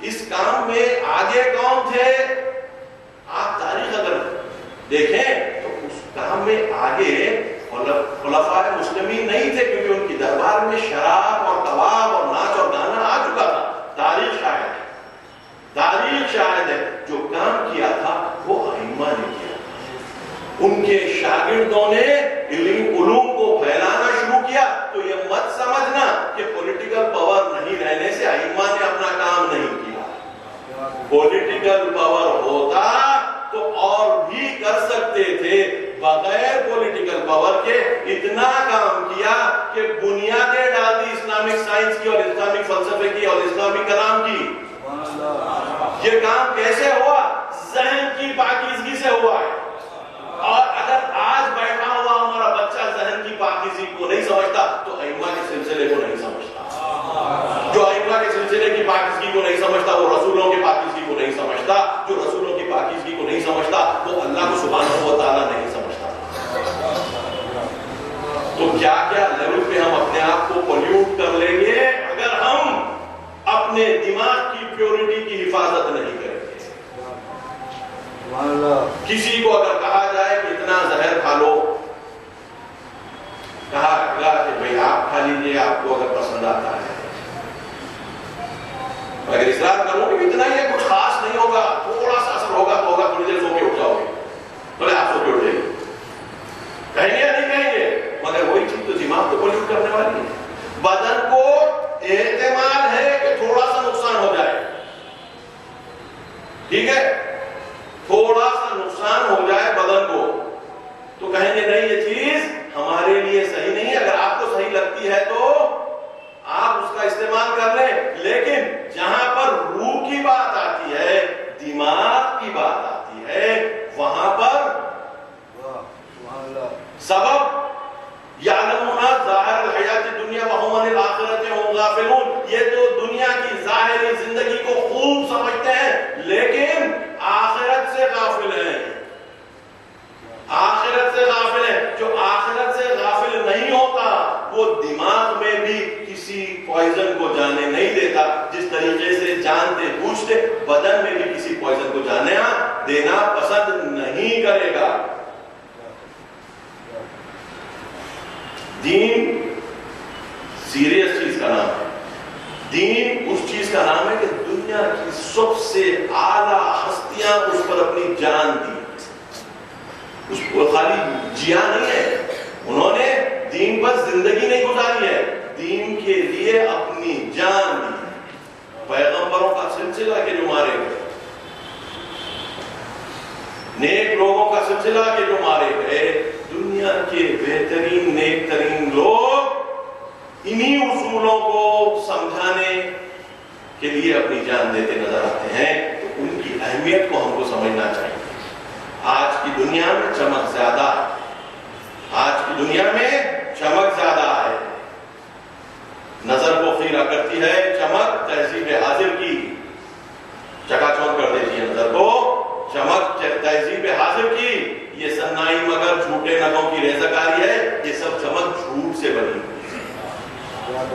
S1: اس کام میں آگے کون تھے؟ آپ تاریخ اگر دیکھیں تو اس کام میں آگے خلفاء مسلمین نہیں تھے، کیونکہ ان کی دربار میں شراب اور کباب اور ناچ اور گانا آ چکا تھا. تاریخ شاہد ہے، تاریخ شاہد ہے. جو کام کیا تھا وہ ائمہ نے کیا. ان کے شاگردوں نے علوم کو پھیلانا شروع کیا. تو یہ مت سمجھنا کہ پولیٹیکل پاور نہیں رہنے سے ائمہ نے اپنا کام نہیں کیا. پولیٹیکل پاور ہوتا تو اور بھی کر سکتے تھے. بغیر پولیٹیکل پاور کے اتنا کام کیا کہ بنیادیں ڈال دی اسلامک سائنس کی اور اسلامک فلسفے کی اور اسلامی کلام کی. یہ کام کیسے ہوا؟ ذہن کی پاکیزگی سے ہوا ہے. اور اگر آج بیٹھا ہوا ہمارا بچہ ذہن کی پاکیزگی کو نہیں سمجھتا تو ائمہ کے سلسلے کو نہیں سمجھتا. جو ائمہ کے سلسلے کی پاکیزگی کو نہیں سمجھتا وہ رسولوں کی پاکیزگی کو نہیں سمجھتا. جو رسولوں کی پاکیزگی کو نہیں سمجھتا وہ اللہ کو سبحانہ و تعالیٰ نہیں سمجھتا. تو کیا کیا لیول پہ ہم اپنے آپ کو پولیوٹ کر لیں گے اگر ہم اپنے دماغ کی پیورٹی کی حفاظت نہیں کریں گے. کسی کو اگر کہا جائے کہ اتنا زہر کھا لو، کہا گیا کہ بھئی آپ کھا لیجیے آپ کو اگر پسند آتا ہے. اگر اصرار کروں کہ اتنا ہی ہے، کچھ خاص نہیں ہوگا، تھوڑا سا اثر ہوگا تو ہوگا، تھوڑی دیر سو کے اٹھ جاؤ گے. بولے آپ سو کے اٹھ جائیے، کہیں گے یا نہیں کہیں گے؟ مگر وہی چیز تو دماغ کو پولیوٹ کرنے والی ہے. بدن کو احتمال ہے کہ تھوڑا سا نقصان ہو جائے، ٹھیک ہے، تھوڑا سا نقصان ہو جائے بدن کو تو کہیں گے نہیں یہ چیز ہمارے لیے صحیح نہیں ہے. اگر آپ کو صحیح لگتی ہے تو آپ اس کا استعمال کر لیں, لیکن جہاں پر روح کی بات آتی ہے, دماغ کی بات آتی ہے, وہاں پر سبب یعلمون ظاہر الحیات الدنیا وہم عن الآخرۃ هم غافلون, یہ تو دنیا کی ظاہری زندگی کو خوب سمجھتے ہیں لیکن آخرت سے غافل ہیں. آخرت سے غافل ہیں. جو آخرت سے غافل نہیں ہوتا وہ دماغ میں بھی کسی پوائزن کو جانے نہیں دیتا. جس طریقے سے جانتے بوجھتے بدن میں بھی کسی پوائزن کو جانے دینا پسند نہیں کرے گا. دین سیریس چیز کا نام ہے. دین اس چیز کا نام ہے کہ دنیا کی سب سے اعلیٰ ہستیاں اس پر اپنی جان دی. اس کو خالی جیا نہیں ہے, انہوں نے دین پر زندگی نہیں گزاری ہے, دین کے لیے اپنی جان دی. پیغمبروں کا سلسلہ کے جو مارے گئے, نیک لوگوں کا سلسلہ کے جو مارے گئے, دنیا کے بہترین نیک ترین لوگ انہی اصولوں کو سمجھانے کے لیے اپنی جان دیتے نظر آتے ہیں. تو ان کی اہمیت کو ہم کو سمجھنا چاہیے. آج کی دنیا میں چمک زیادہ ہے, آج کی دنیا میں چمک زیادہ ہے. نظر کو خیرہ کرتی ہے چمک تہذیب حاضر کی, چکا چوند کر دیتی ہے نظر کو چمک تہذیب حاضر کی. یہ سنائی مگر جھوٹے نگوں کی ریزہ کاری ہے, یہ سب چمک جھوٹ سے بنی ہوئی ہے.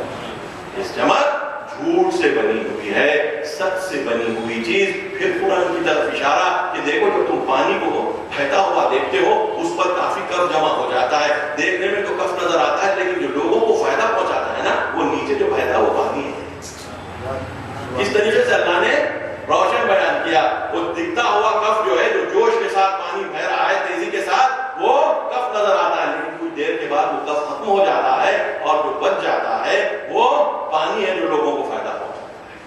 S1: اس چمک جھوٹ سے بنی ہوئی ہے, سچ سے بنی ہوئی چیز. پھر قرآن کی طرف اشارہ کہ دیکھو جب تم پانی کو بہتا ہوا دیکھتے ہو اس پر کافی کف جمع ہو جاتا ہے. دیکھنے میں تو کف نظر آتا ہے لیکن جو لوگوں کو فائدہ پہنچاتا ہے نا وہ نیچے جو بہتا ہے وہ پانی ہے. اس طریقے سے اللہ نے روشن بیان کیا. وہ دکھتا ہوا کف جو ہے, جو جوش کے ساتھ پانی بہ رہا ہے تیزی کے ساتھ, وہ کف نظر آتا ہے لیکن کچھ دیر کے بعد وہ کف ختم ہو جاتا ہے اور جو بچ جاتا ہے وہ پانی ہے جو لوگوں کو فائدہ پہنچاتا ہے.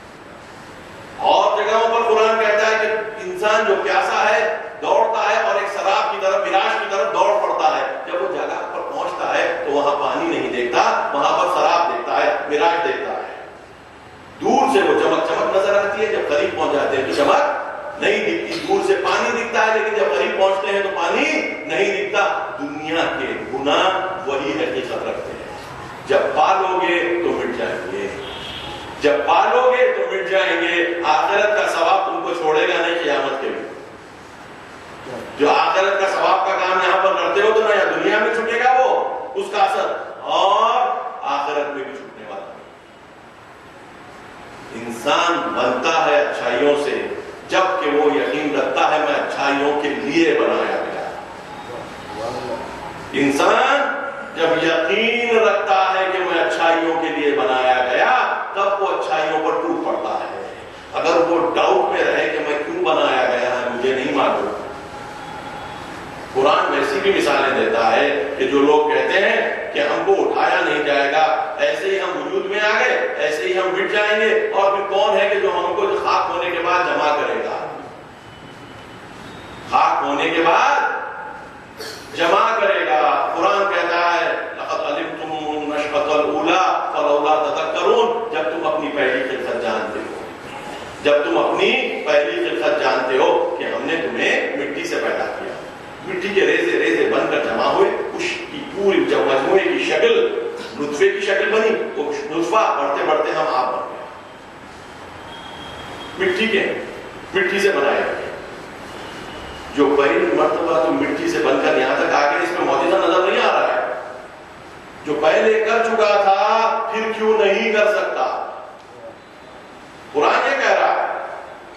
S1: اور جگہوں پر قرآن کہتا ہے کہ انسان جو پیاسا ہے دوڑتا ہے اور ایک سراب کی طرف, مراج کی طرف دوڑ پڑتا ہے. جب وہ جگہ پر پہنچتا ہے تو وہاں پانی نہیں دیکھتا, وہاں پر سراب دیکھتا ہے, مراج دیکھتا ہے. دور سے وہ چمک چمک نظر آتی ہے, جب قریب پہنچ جاتے ہیں تو چمک نہیں دکھتی. دور سے پانی دکھتا ہے لیکن جب قریب پہنچتے ہیں تو پانی نہیں دکھتا. دنیا کے گناہ وہی حقیقت رکھتے ہیں. جب پالو گے تو مٹ جائیں گے, جب پالو گے تو مٹ جائیں گے. آخرت کا ثواب تم کو چھوڑے گا نہیں قیامت کے لیے. جو آخرت کا ثواب کا کام یہاں پر کرتے ہو تو نہ یا دنیا میں چھوٹے گا وہ اس کا اثر, اور آخرت میں بھی چھوٹنے والا. انسان بنتا ہے اچھائیوں سے جب کہ وہ یقین رکھتا ہے میں اچھائیوں کے لیے بنایا گیا. انسان جب یقین رکھتا ہے کہ میں اچھائیوں کے لیے بنایا گیا تب وہ اچھائیوں پر ٹوٹ پڑتا ہے. اگر وہ ڈاؤٹ میں رہے کہ میں کیوں بنایا گیا ہے مجھے نہیں معلوم. قرآن ویسی بھی مثالیں دیتا ہے کہ جو لوگ کہتے ہیں کہ ہم کو اٹھایا نہیں جائے گا, ایسے ہی ہم وجود میں آ گئے, ایسے ہی ہم مٹ جائیں گے, اور پھر کون ہے کہ جو ہم کو خاک ہونے کے بعد جمع کرے گا. خاک ہونے کے بعد جمع کرے گا. قرآن کہتا ہے لقد علمتم نشأۃ الاولی فلولا تذکرون. جب تم اپنی پہلی خلقت جانتے ہو, جب تم اپنی پہلی خلقت جانتے ہو کہ ہم نے تمہیں مٹی سے پیدا کیا, مٹی کے ریزے ریزے بن کر جمع ہوئے, اس کی پوری جب مجموعے کی شکل نطفے کی شکل بنی, وہ نطفہ بڑھتے بڑھتے ہم آپ بن گئے. مٹی کے مٹی سے بنائے گئے. جو پہلی مرتبہ تو مٹی سے بن کر یہاں تک آ کے اس میں معجزہ نظر نہیں آ رہا ہے. جو پہلے کر چکا تھا پھر کیوں نہیں کر سکتا. قرآن یہ کہہ رہا ہے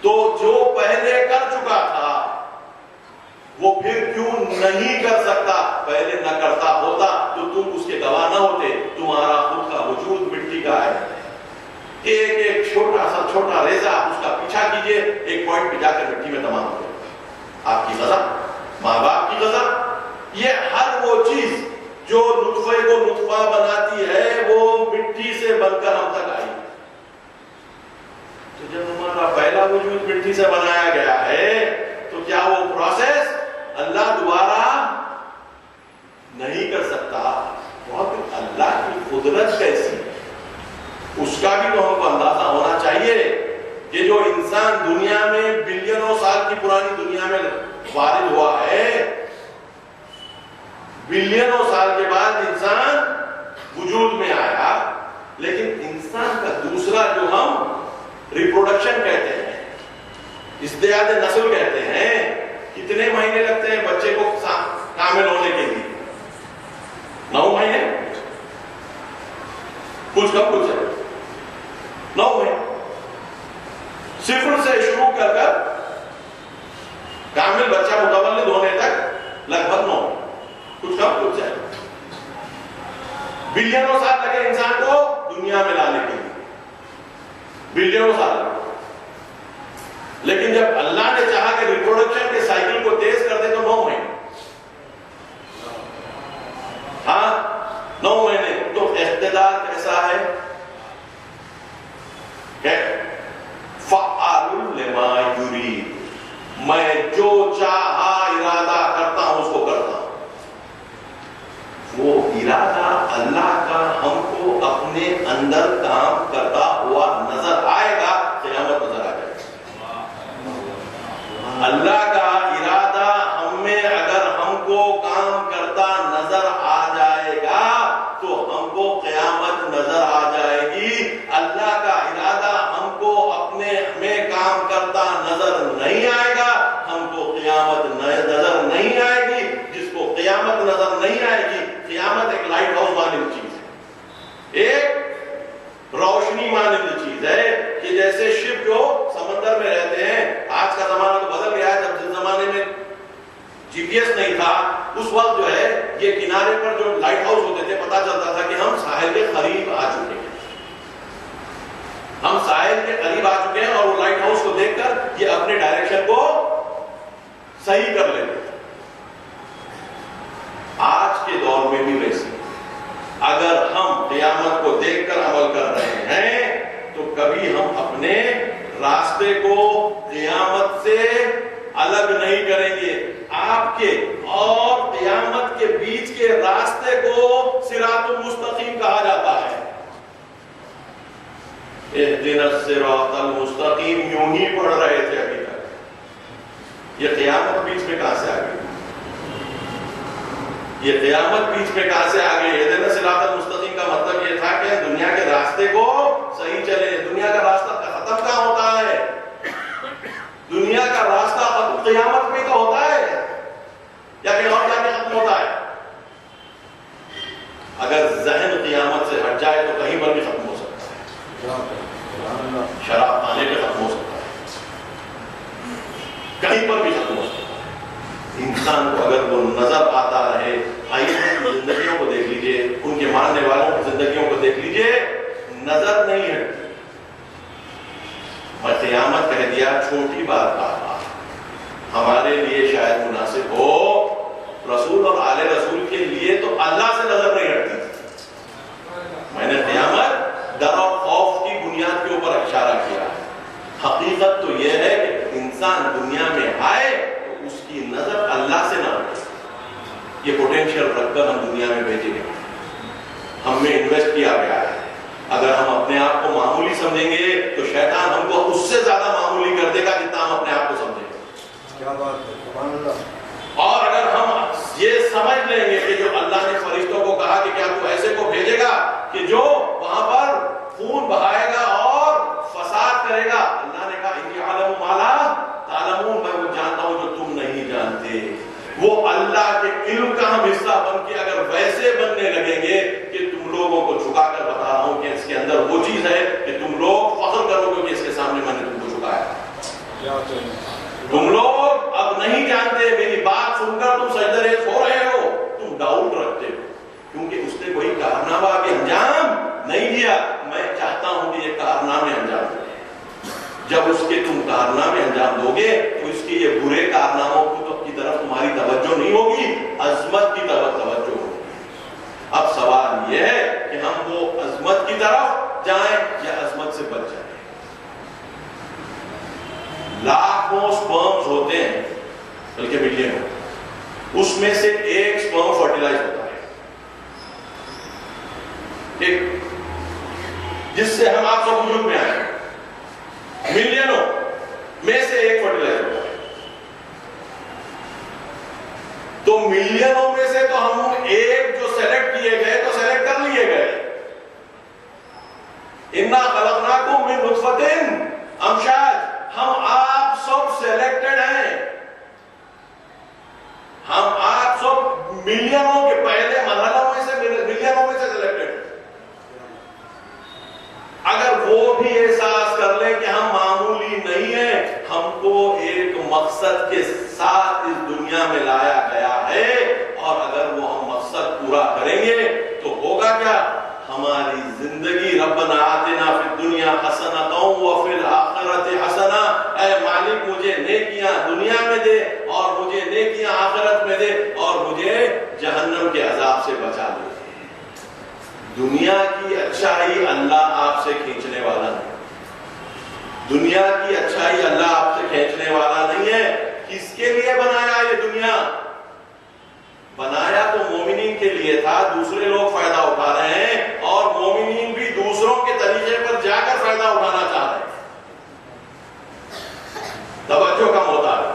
S1: تو جو پہلے کر چکا تھا وہ پھر کیوں نہیں کر سکتا. پہلے نہ کرتا ہوتا تو تم اس کے گواہ نہ ہوتے. تمہارا خود کا وجود مٹی کا ہے. ایک ایک چھوٹا ریزہ اس کا پیچھا کیجئے, ایک پوائنٹ پہ جا کر مٹی میں تمام ہو جائے. آپ کی غذا, ماں باپ کی غذا, یہ ہر وہ چیز جو نطفے کو نطفہ بناتی ہے وہ مٹی سے بن کر ہم تک آئی. تو جب ہمارا پہلا وجود مٹی سے بنایا گیا ہے تو کیا وہ وارد ہوا ہے. بلینوں سال کے بعد انسان وجود میں آیا، لیکن انسان کا دوسرا جو ہم ریپروڈکشن کہتے ہیں، ازدیاد نسل کہتے ہیں، کتنے مہینے لگتے ہیں بچے کو کامل ہونے کے لیے؟ 9 مہینے، کچھ کم کچھ ہے، 9 مہینے. صفر سے شروع کر کر کامل بچہ متولد ہونے تک لگ بھگ 9، کچھ کم کچھ ہے. بلینوں سال لگے انسان کو دنیا میں لانے کے لیے، بلینوں سال. لیکن جب اللہ نے چاہا کہ ریپروڈکشن کے سائیکل کو تیز کر دے تو 9 مہینے. ہاں 9 مہینے. تو اقتدار کیسا ہے کہ فعال لما یرید، میں جو چاہا ارادہ کرتا ہوں اس کو کرتا ہوں. وہ ارادہ اللہ کا ہم کو اپنے اندر کام کرتا ہوا نظر آئے گا، قیامت نظر آ جائے گا. اللہ کا ارادہ ہم میں اگر ہم کو کام کرتا نظر آ جائے گا تو ہم کو قیامت نظر آ جائے گی. اللہ کا ارادہ ہم کو اپنے میں کام کرتا نظر نہیں آئے گا، ہم کو قیامت نظر نہیں آئے گی. جس کو قیامت نظر نہیں آئے گی، قیامت ایک لائٹ ہاؤس مانند چیز ہے، ایک روشنی مانند چیز ہے کہ جیسے شپ جو سمندر میں رہتے ہیں. آج کا زمانہ تو بدل گیا ہے، جب جس زمانے میں جی پی ایس نہیں تھا اس وقت جو ہے یہ کنارے پر جو لائٹ ہاؤس ہوتے تھے پتا چلتا تھا کہ ہم ساحل کے قریب آ چکے ہیں، ہم ساحل کے قریب آ چکے ہیں، اور وہ لائٹ ہاؤس کو دیکھ کر یہ اپنے ڈائریکشن کو صحیح کر لیتے. آج کے دور میں بھی ویسے اگر ہم قیامت کو دیکھ کر عمل کر رہے ہیں تو کبھی ہم اپنے راستے کو قیامت سے الگ نہیں کریں گے. آپ کے اور قیامت کے بیچ کے راستے کو صراط المستقیم کہا جاتا ہے. اہدنا الصراط المستقیم یوں ہی پڑھ رہے تھے ابھی تک، یہ قیامت بیچ میں کہاں سے آ گئی؟ یہ قیامت بیچ میں کہاں سے آ گئی؟ اہدنا الصراط المستقیم کا مطلب یہ تھا کہ دنیا کے راستے کو صحیح چلے. دنیا کا راستہ ختم کہاں ہوتا ہے؟ دنیا کا راستہ ختم قیامت میں کا ہوتا ہے یا کہیں اور جا کے ختم ہوتا ہے؟ اگر ذہن قیامت سے ہٹ جائے تو کہیں پر بھی ختم ہو سکتا ہے. شراب خانے پہ ختم ہو سکتا ہے، کہیں پر بھی ختم ہو سکتا ہے. انسان کو اگر وہ نظر آتا رہے، آئیے زندگیوں کو دیکھ لیجئے، ان کے ماننے والوں کی زندگیوں کو دیکھ لیجئے، نظر نہیں ہے. اور قیامت کہہ دیا چھوٹی بات کا ہمارے لیے شاید مناسب ہو، رسول اور آل رسول کے لیے تو اللہ سے نظر نہیں ہٹتی. میں نے قیامت ڈر اور خوف کی بنیاد کے اوپر اشارہ کیا ہے. حقیقت تو یہ ہے کہ انسان دنیا میں آئے تو اس کی نظر اللہ سے نہ ہٹے. یہ پوٹینشیل رکھ کر ہم دنیا میں بھیجے گئے، ہم میں انویسٹ کیا گیا ہے. اگر ہم اپنے آپ کو معمولی سمجھیں گے تو شیطان ہم کو اس سے زیادہ معمولی کر دے گا جتنا ہم اپنے آپ کو سمجھیں گے. کیا بات ہے، سبحان اللہ. اور اگر ہم یہ سمجھ لیں گے کہ جو اللہ نے فرشتوں کو کہا کہ کیا تو ایسے کو بھیجے گا کہ جو وہاں پر خون بہائے گا اور فساد کرے گا، اللہ نے کہا انی اعلم ما لا تعلمون، میں وہ جانتا ہوں جو تم نہیں جانتے. وہ اللہ کے علم کا ہم حصہ بن کے اگر ویسے بننے لگیں گے کہ تم لوگوں کو جھکا کر بتا رہا ہوں کہ اس کے اندر وہ چیز ہے کہ تم لوگ فخر کرو گے کہ اس کے سامنے میں نے تم کو جھکایا. تم لوگ اب نہیں جانتے، میری بات سن کر تم سجدہ ریز ہو رہے ہو، تم ڈاؤٹ رکھتے ہو کیونکہ اس نے کوئی کارنامہ بھی انجام نہیں دیا. میں چاہتا ہوں کہ یہ کارنامے انجام دیں. جب اس کے تم کارنامے انجام دو گے تو اس کے یہ برے کارناموں کی طرف تمہاری توجہ نہیں ہوگی، عظمت کی طرف توجہ ہوگی. اب سوال یہ ہے کہ ہم وہ عظمت کی طرف جائیں یا عظمت سے بچ جائیں. لاکھوں سپرمز ہوتے ہیں بلکہ ملینوں، اس میں سے ایک سپرم فرٹیلائز ہوتا ہے، ایک جس سے ہم آپ سب وجود میں آئے. ملینوں میں سے ایک فرٹیلائز ہوتا ہے. تو ملینوں میں سے تو ہم ایک جو سلیکٹ کیے گئے تو سلیکٹ کر لیے گئے. اِنَّا خَلَقْنَاكُم مِّن نُطْفَةٍ امشاج، ہم آپ سب سلیکٹڈ ہیں. ہم آپ سب ملینوں کے پہلے مرحلوں میں سے ملینوں میں سے سلیکٹڈ. اگر وہ بھی احساس کر لیں کہ ہم معمولی نہیں ہیں، ہم کو ایک مقصد کے ساتھ اس دنیا میں لایا گیا ہے، اور اگر وہ ہم مقصد پورا کریں گے تو ہوگا کیا؟ ہماری زندگی ربنا آتنا فی الدنیا حسنۃ وفی الآخرۃ حسنہ، اے مالک مجھے نیکیاں دنیا میں دے اور مجھے نیکیاں آخرت میں دے اور مجھے جہنم کے عذاب سے بچا دے. دنیا کی اچھائی اللہ آپ سے کھینچنے والا نہیں. دنیا کی اچھائی اللہ آپ سے کھینچنے والا نہیں ہے. کس کے لیے بنایا یہ دنیا؟ بنایا تو مومنین کے لیے تھا. دوسرے لوگ فائدہ اٹھا رہے ہیں اور مومنین بھی دوسروں کے طریقے پر جا کر فائدہ اٹھانا چاہ رہے ہیں. توجہ کم ہوتا ہے.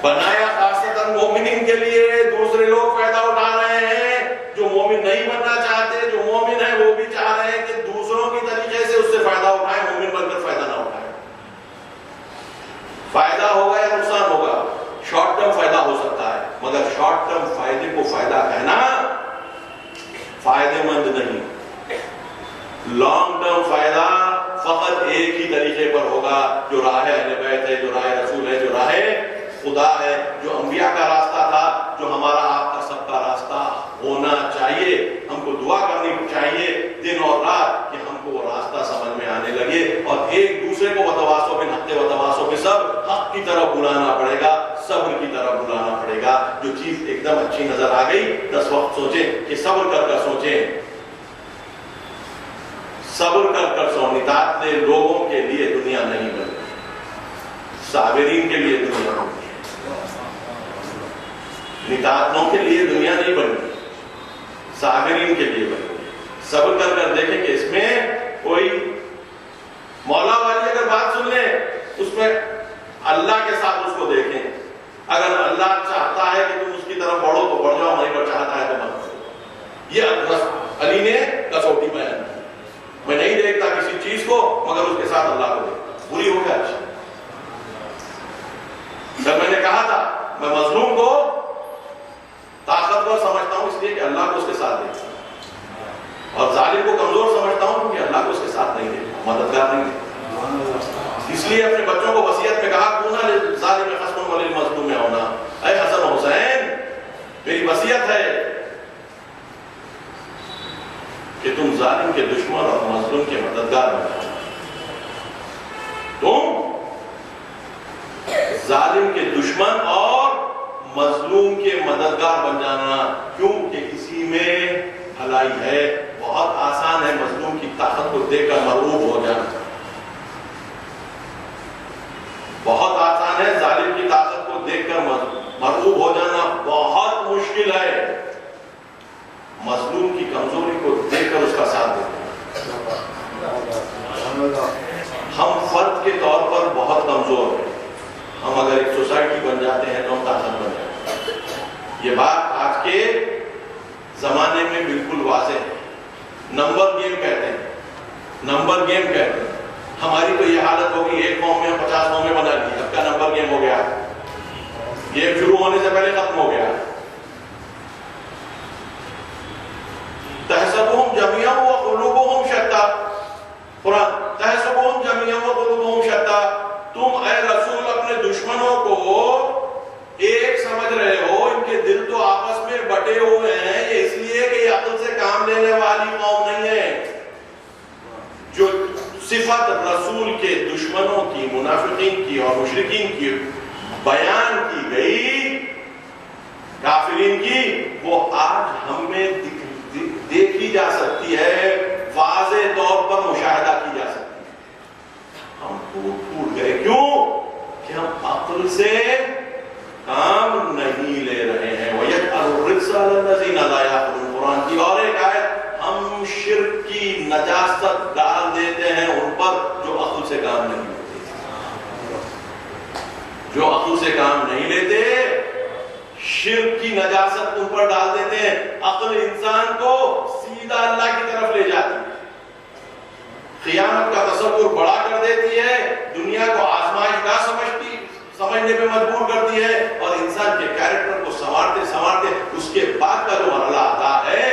S1: بنایا خاصتاً مومنین کے لیے، دوسرے لوگ فائدہ اٹھا رہے ہیں. جو مومن نہیں بننا چاہتے، جو مومن ہیں وہ بھی چاہ رہے ہیں کہ دوسروں کی طریقے سے اس سے فائدہ اٹھائیں، مومن بن کر فائدہ نہ اٹھائیں. فائدہ ہوگا یا نقصان ہوگا؟ شارٹ ٹرم فائدہ ہو سکتا ہے، مگر شارٹ ٹرم فائدے کو فائدہ کہنا فائدے مند نہیں. لانگ ٹرم فائدہ فقط ایک ہی طریقے پر ہوگا، جو راہ اہل بیت ہے، جو راہ رسول ہے، جو راہ خدا ہے، جو انبیاء کا راستہ تھا، جو ہمارا آپ کا سب کا راستہ ہونا چاہیے. ہم کو دعا کرنی چاہیے دن اور رات کہ ہم کو وہ راستہ سمجھ میں آنے لگے، اور ایک دوسرے کو وتواصوا بالحق وتواصوا بالصبر، حق کی طرف بلانا پڑے گا، صبر کی طرف بلانا پڑے گا. جو چیز ایک دم اچھی نظر آ گئی 10 وقت سوچیں کہ صبر کر کر سوچیں، صبر کر کر سوچیں. نتاتنے لوگوں کے لیے دنیا نہیں بنی، صابرین کے لیے دنیا بنی. نتاتنوں کے لیے دنیا نہیں بنی، صابرین کے لیے بنی. صبر کر کر دیکھیں کہ اس میں کوئی مولا والی اگر بات سن لیں، اس میں اللہ کے ساتھ اس کو دیکھیں. اگر اللہ چاہتا ہے کہ تم اس کی طرف بڑھو تو بڑھ جاؤ، نہیں پر چاہتا ہے تو مت کرو. یہ علی نے کسوٹی بیان کی. میں نہیں دیکھتا کسی چیز کو مگر اس کے ساتھ اللہ کو دیکھتا. بری ہو گیا اچھی. جب میں نے کہا تھا میں مظلوم کو طاقتور سمجھتا ہوں اس لیے کہ اللہ کو اس کے ساتھ دیکھتا ہوں، اور ظالم کو کمزور سمجھتا ہوں کیونکہ اللہ کو اس کے ساتھ نہیں دیکھتا، مددگار نہیں دیکھتا. اس لیے اپنے بچوں کو وصیت میں کہا کونا للظالم خصم وللمظلوم ہونا. اے حسن و حسین، میری وصیت ہے کہ تم ظالم کے دشمن اور مظلوم کے مددگار بن جاؤ. تم ظالم کے دشمن اور مظلوم کے مددگار بن جانا. کیوں کہ اسی میں بھلائی ہے. بہت آسان ہے مظلوم کی طاقت کو دیکھ کر مرعوب ہو جانا، بہت آسان ہے ظالم کی طاقت کو دیکھ کر مرعوب ہو جانا. بہت مشکل ہے مظلوم کی کمزوری کو دیکھ کر اس کا ساتھ دینا. ہم فرد کے طور پر بہت کمزور ہیں. ہم اگر ایک سوسائٹی بن جاتے ہیں تو ہم طاقت بن جاتے ہیں. یہ بات آج کے زمانے میں بالکل واضح ہے. نمبر گیم کہتے ہیں، نمبر گیم کہتے ہیں. ہماری تو یہ حالت ہوگی 1 قوم میں 50 قومیں بنا لی، اب کا نمبر گیم ہو گیا. گیم شروع ہونے سے پہلے ختم ہو گیا. تحسبهم جميعا وقلوبهم شتى. قرآن تحسبهم جميعا وقلوبهم شتى. تم اے رسول اپنے دشمنوں کو ایک سمجھ رہے ہو، ان کے دل تو آپس میں بٹے ہوئے ہیں. یہ اس لیے کہ یہ عقل سے کام لینے والی قوم نہیں ہے. جو صفت رسول کے دشمنوں کی، منافقین کی اور مشرکین کی بیان کی گئی، کافرین کی، وہ آج ہم میں دیکھی جا سکتی ہے، واضح طور پر مشاہدہ کی جا سکتی ہے. ہم ٹوٹ گئے. کیوں؟ کہ ہم عقل سے کام نہیں لے رہے ہیں. وَيَجْعَلُ الرِّجْسَ عَلَى الَّذِينَ لَا يَعْقِلُونَ. قرآن کی اور ایک آیت، ہم شرک کی نجاست ڈال دیتے ہیں ان پر جو عقل سے کام نہیں لیتے. جو عقل سے کام نہیں لیتے شرک کی نجاست ان پر ڈال دیتے ہیں. عقل انسان کو سیدھا اللہ کی طرف لے جاتی ہے، قیامت کا تصور بڑا کر دیتی ہے، دنیا کو آزمائش گاہ سمجھنے پہ مجبور کرتی ہے، اور انسان کے کیریکٹر کو سنوارتے سنوارتے اس کے بعد کا جو مرحلہ آتا ہے،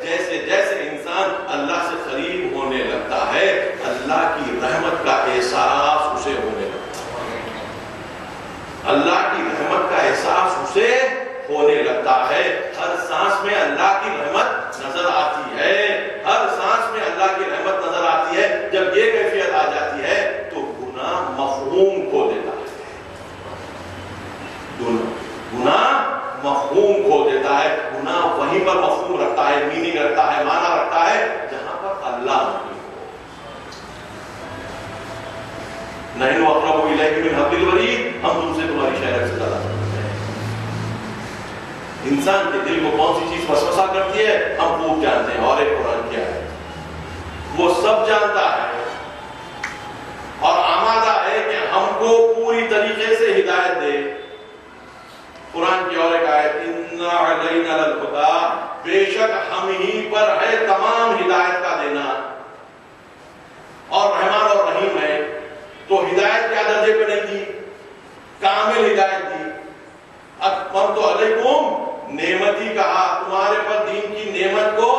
S1: جیسے جیسے انسان اللہ سے قریب ہونے لگتا ہے، اللہ کی رحمت کا احساس اسے ہونے لگتا ہے، اللہ کی رحمت کا احساس اسے ہونے لگتا ہے. ہر سانس میں اللہ کی رحمت نظر آتی ہے، ہر سانس میں اللہ کی رحمت نظر آتی ہے. جب یہ کیفیت آ جاتی ہے تو گناہ مفہوم کھو دیتا ہے، گناہ مفہوم کھو دیتا ہے. گناہ وہیں پر مفہوم رکھتا ہے، میننگ رکھتا ہے، معنی رکھتا ہے جہاں پر اللہ نہیں ہو. نحن اقرب الیک من حبل الورید، ہم تم سے تمہاری شہرت سے زیادہ سمجھتے ہیں. انسان کے دل کو کون سی چیز وسوسہ کرتی ہے ہم خوب جانتے ہیں، اور ایک قرآن کیا ہے وہ سب جانتا ہے اور آمادہ ہے کہ ہم کو پوری طریقے سے ہدایت دے. قرآن کی اور ایک آیت، اِنَّا عَلَيْنَا لَلْهُدَىٰ، بے شک ہم ہی پر ہے تمام ہدایت کا دینا. اور رحمان اور رحیم ہے تو ہدایت کیا درجے پہ نہیں دی؟ کامل ہدایت دی. اکملت علیکم نعمتی کہا، تمہارے پر دین کی نعمت کو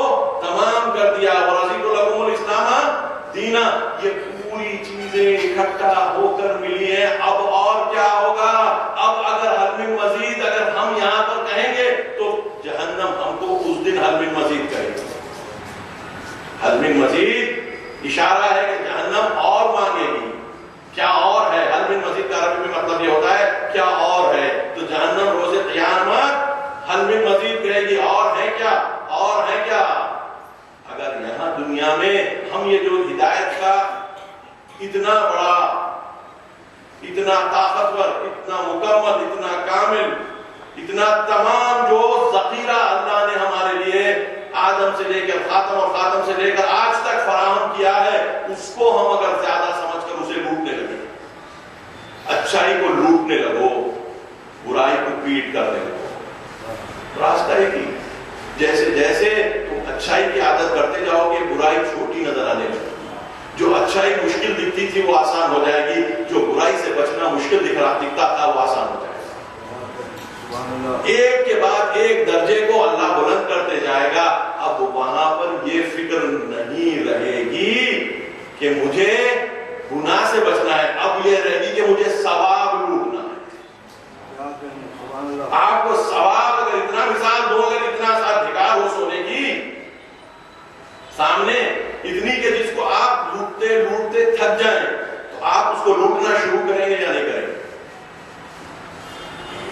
S1: تمام کر دیا. ورضیت لکم الاسلام دینا، یہ پوری چیزیں اکٹھا ہو کر ملی ہیں. اب اور کیا ہوگا؟ اب اگر حل من مزید اگر ہم یہاں پر کہیں گے تو جہنم ہم کو اس دن حل من مزید کہے گی. حل من مزید اشارہ ہے کہ جہنم اور مانگے گی. کیا اور ہے؟ حل من مزید کا عربی میں مطلب یہ ہوتا ہے کیا اور ہے. تو جہنم روز قیامت حل من مزید کہے گی، اور ہے کیا، اور ہے کیا. اگر یہاں دنیا میں ہم یہ جو ہدایت کا اتنا بڑا، اتنا طاقتور، اتنا مکمل، اتنا کامل، اتنا تمام جو ذخیرہ اللہ نے ہمارے لیے آدم سے لے کر خاتم اور خاتم سے لے کر آج تک فراہم کیا ہے، اس کو ہم اگر زیادہ سمجھ کر اسے لوٹنے لگے، اچھائی کو لوٹنے لگو، برائی کو پیٹ کرنے لگو، راستہ ایک ہی. جیسے جیسے تم اچھائی کی عادت کرتے جاؤ گے برائی چھوٹی نظر آنے لگے. جو اچھائی مشکل دکھتی تھی وہ آسان ہو جائے گی، جو برائی سے بچنا مشکل دکھتا تھا وہ آسان ہو جائے گا. ایک کے بعد ایک درجے کو اللہ بلند کرتے جائے گا. اب وہاں پر یہ فکر نہیں رہے گی کہ مجھے گناہ سے بچنا ہے، اب یہ رہے گی کہ مجھے ثواب لوٹنا ہے. آپ کو ثواب اگر اتنا مثال دو، اگر اتنا ساتھ ڈھکار ہو سونے کی سامنے اتنی کہ جس کو آپ لوٹتے لوٹتے تھک جائیں تو آپ اس کو لوٹنا شروع کریں گے یا نہیں کریں گے؟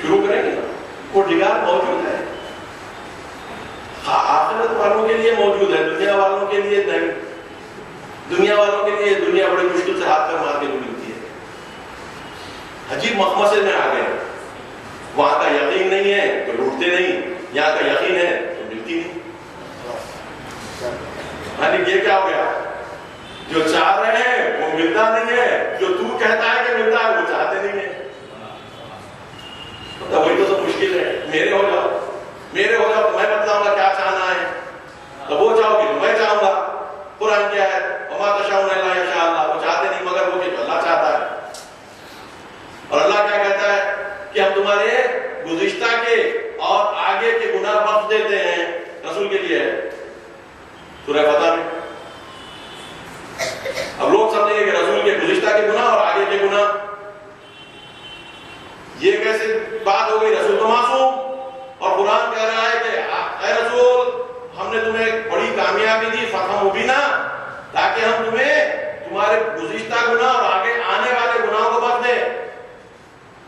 S1: شروع کریں گے نا. وہ ڈھکار موجود ہے، آخرت والوں کے لیے موجود ہے، دنیا والوں کے لیے نہیں. دنیا والوں کے لیے دنیا بڑی مشکل سے ہاتھ کر مار کے ملتی ہے. عجیب مخمصے میں آ گئے. وہاں کا یقین نہیں ہے تو لوٹتے نہیں، یہاں کا یقین ہے تو ملتی نہیں. یعنی یہ کیا ہو گیا؟ جو چاہ رہے ہیں وہ ملتا نہیں ہے، جو تو کہتا ہے کہ ملتا ہے وہ چاہتے نہیں ہیں. تو وہی تو سب مشکل ہے. میرے ہو جاؤ، میرے ہو جاؤ تو میں بتلاؤں گا کیا چاہنا ہے، تو وہ چاہو گے تو میں چاہوں گا. قرآن کیا ہے؟ وما تشاءون الا ان شاء اللہ، وہ چاہتے نہیں مگر وہ کہ جو اللہ چاہتا ہے. اور اللہ کیا کہتا ہے کہ ہم تمہارے گزشتہ کے اور آگے کے گناہ بخش دیتے ہیں. رسول کے لیے ہے سورہ فتح میں. اب لوگ سمجھیں گے کہ رسول کے گزشتہ کے گناہ اور آگے کے گناہ، یہ کیسے بات ہو گئی؟ رسول تو معصوم، اور قرآن کہہ رہا ہے کہ اے رسول ہم نے تمہیں ایک بڑی کامیابی دی، فتح مبینہ، تاکہ ہم تمہیں تمہارے گزشتہ گناہ اور آگے آنے والے گناہوں کو بخش دیں.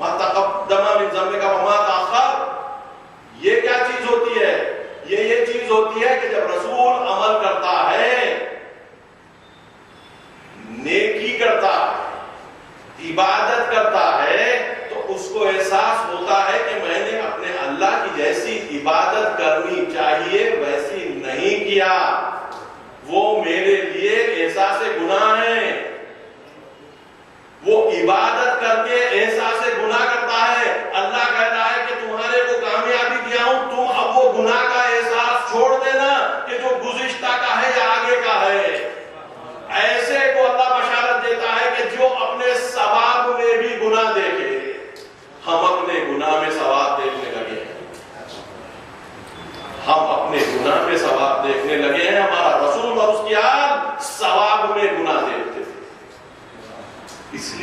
S1: ما تقدم من ذنبک وما تأخر. یہ کیا چیز ہوتی ہے؟ یہ چیز ہوتی ہے کہ جب رسول عمل کرتا ہے، نیکی کرتا ہے، عبادت کرتا ہے، تو اس کو احساس ہوتا ہے کہ میں نے اپنے اللہ کی جیسی عبادت کرنی چاہیے ویسی نہیں کیا، وہ میرے لیے احساس گناہ ہے. وہ عبادت کر کے احساس گناہ کرتا ہے. اللہ کہتا ہے کہ تمہارے کو کامیابی دیا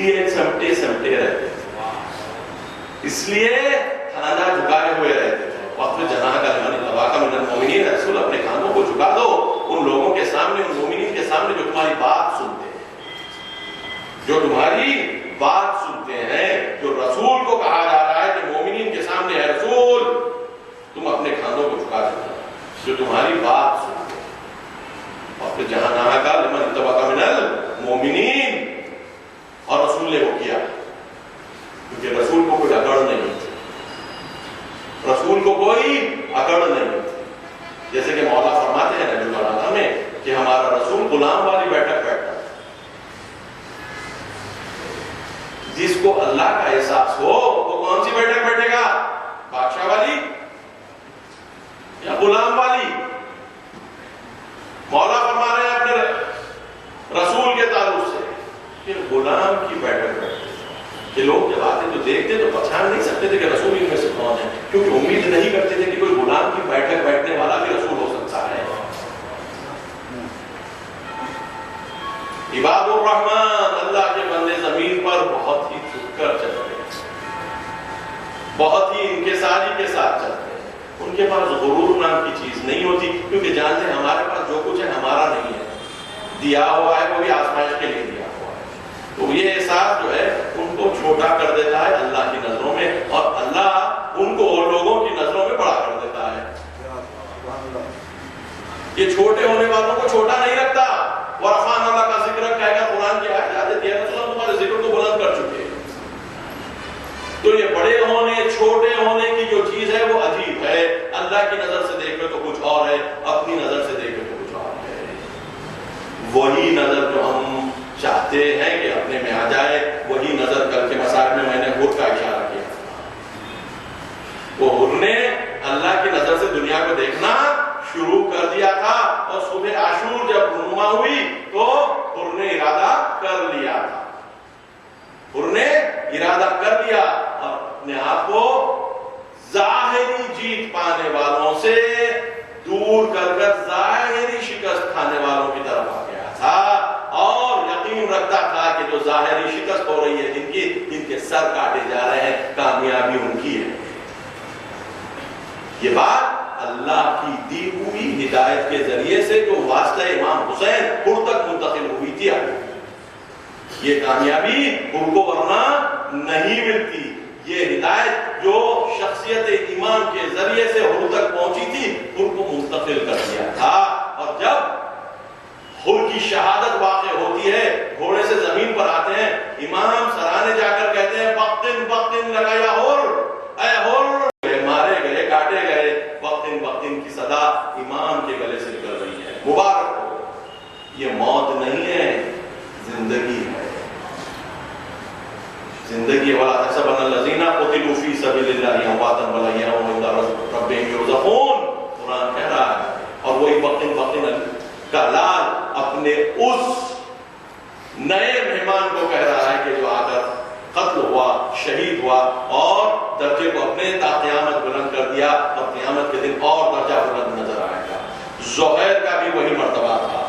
S1: لیے سمٹے سمٹے رہتے تھے، اس لیے کھانا جھکائے ہوئے رہتے تھے. وقت جناح کا لمن اتبعک من المؤمنین، رسول اپنے کھانوں کو جھکا دو ان لوگوں کے سامنے، ان مومنین کے سامنے جو تمہاری بات سنتے ہیں، جو تمہاری بات سنتے ہیں. جو رسول کو کہا جا رہا ہے کہ مومنین کے سامنے ہے رسول تم اپنے کھانوں کو جھکا دینا، جو تمہاری بات سنتے ہیں. وقت جناح کا لمن اتبعک من المؤمنین، اور رسول نے وہ کیا کیونکہ رسول کو کوئی اکڑ نہیں تھی، رسول کو کوئی اکڑ نہیں تھی. جیسے کہ مولا فرماتے ہیں نبی اللہ میں کہ ہمارا رسول غلام والی بیٹھک بیٹھتا ہے. جس کو اللہ کا احساس ہو وہ کون سی بیٹھک بیٹھے گا؟ بادشاہ والی یا غلام والی؟ مولا فرما رہے ہیں اپنے رسول کے تعلق سے کہ غلام کی بیٹھک بیٹھتے کہ لوگ جب آتے تو دیکھتے تو پہچان نہیں سکتے تھے کہ رسول ان میں سے کون ہے، کیونکہ امید نہیں کرتے تھے کہ کوئی غلام کی بیٹھک بیٹھنے والا بھی رسول ہو سکتا ہے. عباد الرحمن، اللہ کے بندے زمین پر بہت ہی جھک کر چلتے ہیں، بہت ہی انکساری کے ساتھ چلتے ہیں. ان کے پاس غرور نام کی چیز نہیں ہوتی، کیونکہ جانتے ہیں ہمارے پاس جو کچھ ہے ہمارا نہیں ہے، دیا ہوا ہے وہ بھی آزمائش کے لیے دیا ہوا ہے. تو یہ احساس جو ہے ان کو چھوٹا کر دیتا ہے اللہ کی نظروں میں، اور اللہ ان کو اور لوگوں کی نظروں میں بڑا کر دیتا ہے. یہ چھوٹے ہونے والوں کو چھوٹا نہیں رکھتا. ورفعنا اللہ کا ذکر کہے گا، قرآن کی آیت یاد ہے رسول اللہ تمہارے ذکر کو بلند کر چکے ہیں. تو یہ بڑے ہونے چھوٹے ہونے کی جو چیز ہے وہ عجیب ہے. اللہ کی نظر سے دیکھے تو کچھ اور ہے، اپنی نظر سے دیکھے تو کچھ اور ہے. وہی نظر جو ہم چاہتے ہیں کہ اپنے میں آ جائے، وہی نظر کر کے مسائل میں نے حر کا اشارہ کیا. وہ حر نے اللہ کی نظر سے دنیا کو دیکھنا شروع کر دیا تھا، اور صبح عاشور جب رونما ہوئی تو حر نے ارادہ کر لیا تھا. حر نے ارادہ کر لیا اور اپنے آپ کو ظاہری جیت پانے والوں سے دور کر ظاہری شکست کھانے والوں کی طرف آ گیا تھا، اور یقین رکھتا تھا کہ جو ظاہری شکست ہو رہی ہے جن کے سر کاٹے جا رہے ہیں، کامیابی ان کی ہے. یہ بات اللہ کی دی ہوئی ہدایت کے ذریعے سے جو واسطہ امام حسین پور تک منتقل ہوئی تھی، یہ کامیابی ان کو ورنہ نہیں ملتی. یہ ہدایت جو شخصیت امام کے ذریعے سے حر تک پہنچی تھی ان کو منتقل کر دیا تھا. اور جب حر کی شہادت واقع ہوتی ہے، گھوڑے سے زمین پر آتے ہیں، امام سرانے جا کر کہتے ہیں بختن بختن لگایا حر، اے حر، مارے گئے کاٹے گئے. بختن بختن کی صدا امام کے گلے سے نکل رہی ہے. مبارک ہو. یہ موت نہیں ہے، زندگی ہے. زندگی والا تحسبن الذین قتلوا فی سبیل اللہ امواتا بل احیاء عند ربہم یرزقون. قرآن کہہ رہا ہے. اور وہی بختن بختن کا لال اپنے اس نئے مہمان کو کہہ رہا ہے کہ جو آ کر قتل ہوا، شہید ہوا، اور درجے کو اپنے تا قیامت بلند کر دیا، اور قیامت کے دن اور درجہ بلند نظر آئے گا. زہیر کا بھی وہی مرتبہ تھا.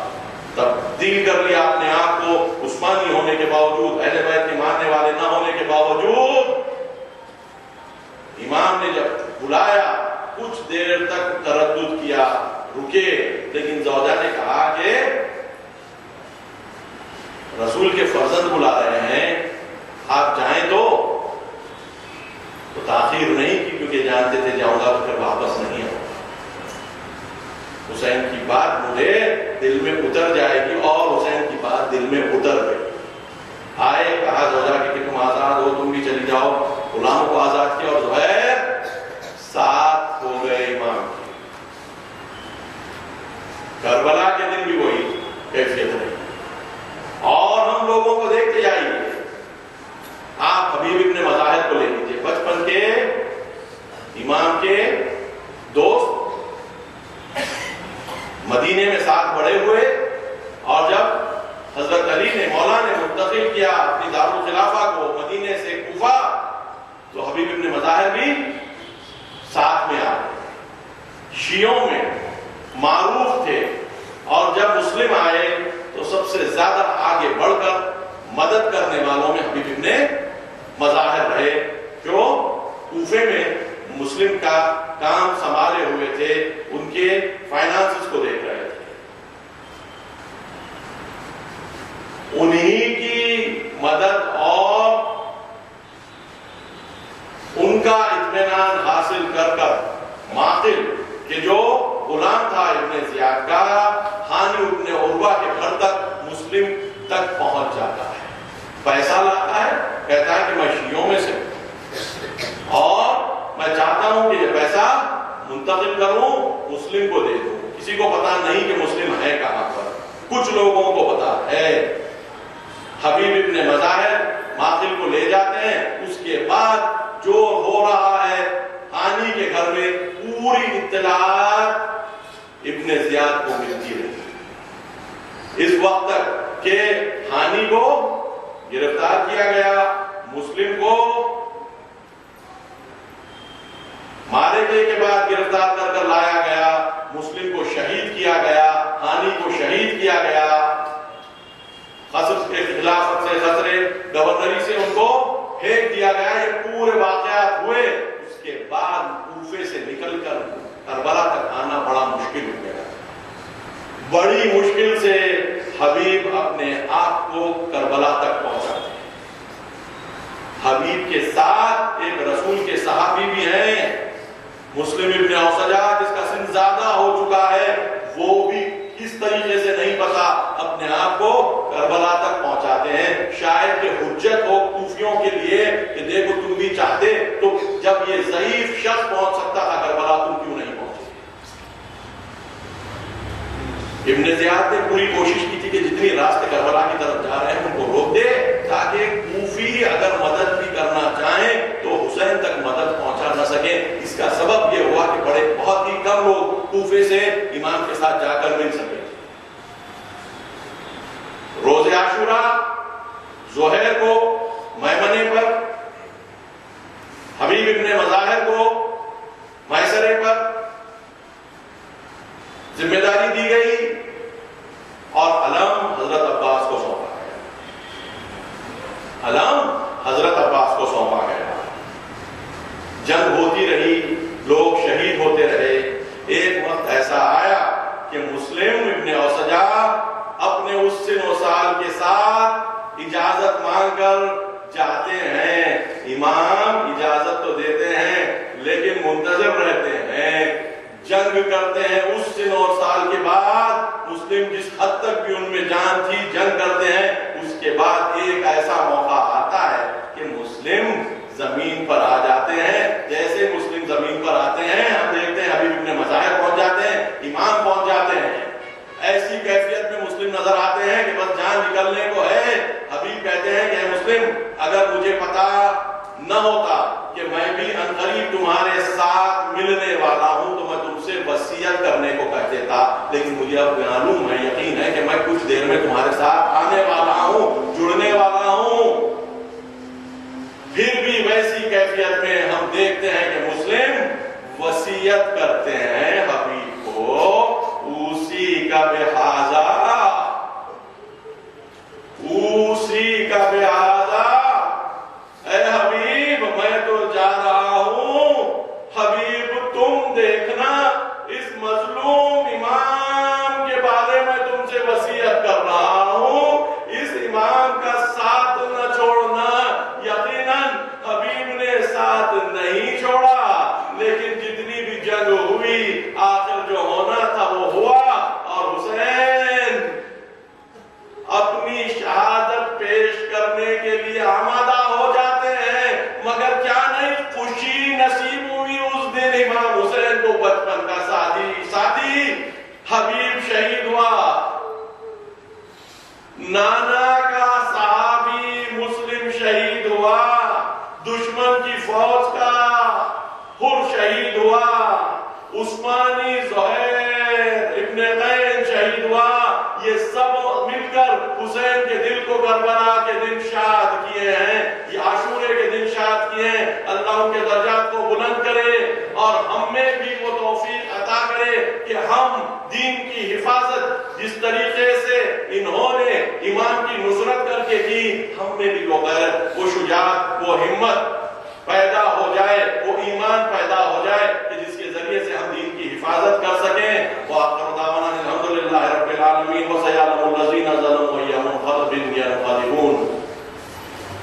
S1: تبدیل کر لیا اپنے آپ کو، عثمانی ہونے کے باوجود، اہل بیت کے ماننے والے نہ ہونے کے باوجود. امام نے جب بلایا کچھ دیر تک تردد کیا، رکے، لیکن زوجہ نے کہا کہ رسول کے فرزند بلا رہے ہیں، آپ جائیں تو تاخیر نہیں کی، کیونکہ جانتے تھے جاؤں گا تو پھر واپس نہیں آؤں. حسین کی بات مجھے دل میں اتر جائے گی، اور حسین کی بات دل میں اتر گئی. آئے، کہا زوجہ کہ تم آزاد ہو، تم بھی چلی جاؤ. غلاموں کو آزاد کیا، اور زہیر ساتھ ہو گئے امام کی. کربلا کے دن بھی وہی کیفیت رہی. اور ہم لوگوں کو دیکھتے جائیے. آپ حبیب ابن مظاہر کو لے لیجیے، بچپن کے امام کے دوست، مدینے میں ساتھ بڑے ہوئے، اور جب حضرت علی نے مولا نے منتقل کیا اپنی دارالخلافہ کو مدینے سے کوفہ، تو حبیب ابن مظاہر بھی ساتھ میں آ گئے. شیعوں میں معروف تھے، اور جب مسلم آئے تو سب سے زیادہ آگے بڑھ کر مدد کرنے والوں میں حبیب ابن مظاہر رہے جو کوفے میں مسلم کا کام سنبھالے ہوئے تھے، ان کے فائنانسز کو دیکھ رہے تھے. انہی کی مدد اور ان کا اطمینان حاصل کر معقل کہ جو غلام تھا ابن زیاد کا، ہانی ابن عروہ کے گھر تک مسلم تک پہنچ جاتا ہے، پیسہ لاتا ہے، کہتا ہے کہ میں شیعوں میں سے اور میں چاہتا ہوں کہ یہ پیسہ منتقل کروں، مسلم کو دے دوں. کسی کو پتا نہیں کہ مسلم ہے کہاں پر، کچھ لوگوں کو پتا ہے. حبیب ابن مظاہر ماقل کو لے جاتے ہیں. اس کے بعد جو ہو رہا ہے ہانی کے گھر میں پوری اطلاعات ابن زیاد کو ملتی رہی اس وقت تک کہ ہانی کو گرفتار کیا گیا، مسلم کو مارے گئے کے بعد گرفتار کر کر لایا گیا، مسلم کو شہید کیا گیا، ہانی کو شہید کیا گیا. خصر کے خلافت سے خسرے گورنری سے ان کو پھینک دیا گیا. یہ پورے واقعات ہوئے. اس کے بعد کوفے سے نکل کر کربلا تک آنا بڑا مشکل ہو گیا. بڑی مشکل سے حبیب اپنے آپ کو کربلا تک پہنچاتے ہیں. حبیب کے ساتھ ایک رسول کے صحابی بھی ہیں، مسلم ابن اوسجا، جس کا سن زیادہ ہو چکا ہے، وہ بھی کس طریقے سے نہیں پتا اپنے آپ کو کربلا تک پہنچاتے ہیں. شاید کہ حجت ہو کوفیوں کے لیے کہ دیکھو تم بھی چاہتے تو جب یہ ضعیف شخص پہنچ سکتا تھا کربلا، تم کیوں نہیں پہنچے. ابن زیاد نے پوری کوشش کی تھی کہ جتنی راستے کربلا کی طرف جا رہے ہیں ان کو روک دے، تاکہ کوفی اگر مدد بھی کرنا چاہیں تو حسین تک مدد پہنچا نہ سکے. اس کا سبب یہ ہوا کہ بہت ہی کم لوگ کوفے سے امام کے ساتھ جا کر مل سکے. روز عاشوراء زہیر کو میمنے پر، حبیب ابن مظاہر کو میسرے پر ذمہ داری دی گئی اور علم حضرت عباس کو سونپا گیا. علم حضرت عباس کو سونپا گیا. جنگ ہوتی رہی، لوگ شہید ہوتے رہے. ایک وقت ایسا آیا کہ مسلم ابن اوسجا اپنے اس سن و سال کے ساتھ اجازت مانگ کر جاتے ہیں. امام اجازت تو دیتے ہیں لیکن منتظر رہتے ہیں، جنگ کرتے ہیں. اس سن اور سال کے بعد مسلم جس حد تک بھی ان میں جان تھی جنگ کرتے ہیں. اس کے بعد ایک ایسا موقع آتا ہے کہ مسلم زمین پر آ جاتے ہیں. جیسے مسلم زمین پر آتے ہیں ہم دیکھتے ہیں حبیب ابن مظاہر پہنچ جاتے ہیں، امام پہنچ جاتے ہیں. ایسی کیفیت میں مسلم نظر آتے ہیں کہ بس جان نکلنے کو ہے. حبیب کہتے ہیں کہ اے مسلم، اگر مجھے پتا نہ ہوتا کہ میں بھی عنقریب تمہارے ساتھ ملنے والا ہوں تو میں تم سے وصیت کرنے کو کہہ دیتا، لیکن مجھے اب معلوم ہے، یقین ہے کہ میں کچھ دیر میں تمہارے ساتھ آنے والا ہوں، جڑنے والا ہوں. پھر بھی ویسی کیفیت میں ہم دیکھتے ہیں کہ مسلم وصیت کرتے ہیں حبیب کو، اسی کا بحاذا، اسی کا بحاذا، اے حبیب میں تو جا رہا ہوں، حبیب تم دیکھنا اس مظلوم امام کے بارے میں تم سے وصیت کر رہا ہوں، اس امام کا ساتھ نہ چھوڑنا. یقیناً حبیب نے ساتھ نہیں چھوڑا، لیکن جتنی بھی جنگ ہوئی آخر جو ہونا تھا وہ ہوا، اور حسین اپنی شہادت پیش کرنے کے لیے آمادہ ہو جاتے ہیں. مگر کیا نہیں خوشی نصیب ہوئی اس دن امام حسین کو، بچپن کا ساتھی حبیب شہید ہوا، نانا کا صحابی مسلم شہید ہوا، دشمن کی فوج کا حر شہید ہوا، عثمانی زہیر ابن قین شہید ہوا. یہ سب مل کر حسین کے دل کو کربلا کے دن شاد کیے ہیں، یہ عاشورے کے دن شاد کیے ہیں. اللہ ان کے درجات کو بلند کرے اور ہم میں بھی وہ توفیق عطا کرے کہ ہم دین کی حفاظت جس طریقے سے انہوں نے امام کی نصرت کر کے کی، ہم میں بھی وہ غیرت، وہ شجاعت، وہ ہمت پیدا ہو جائے، وہ ایمان پیدا ہو جائے کہ جس کے ذریعے سے ہم دین کی حفاظت کر سکیں۔ وآخر دعوانا الحمدللہ رب العالمین وسيعلم الذين ظلموا أي منقلب ينقلبون۔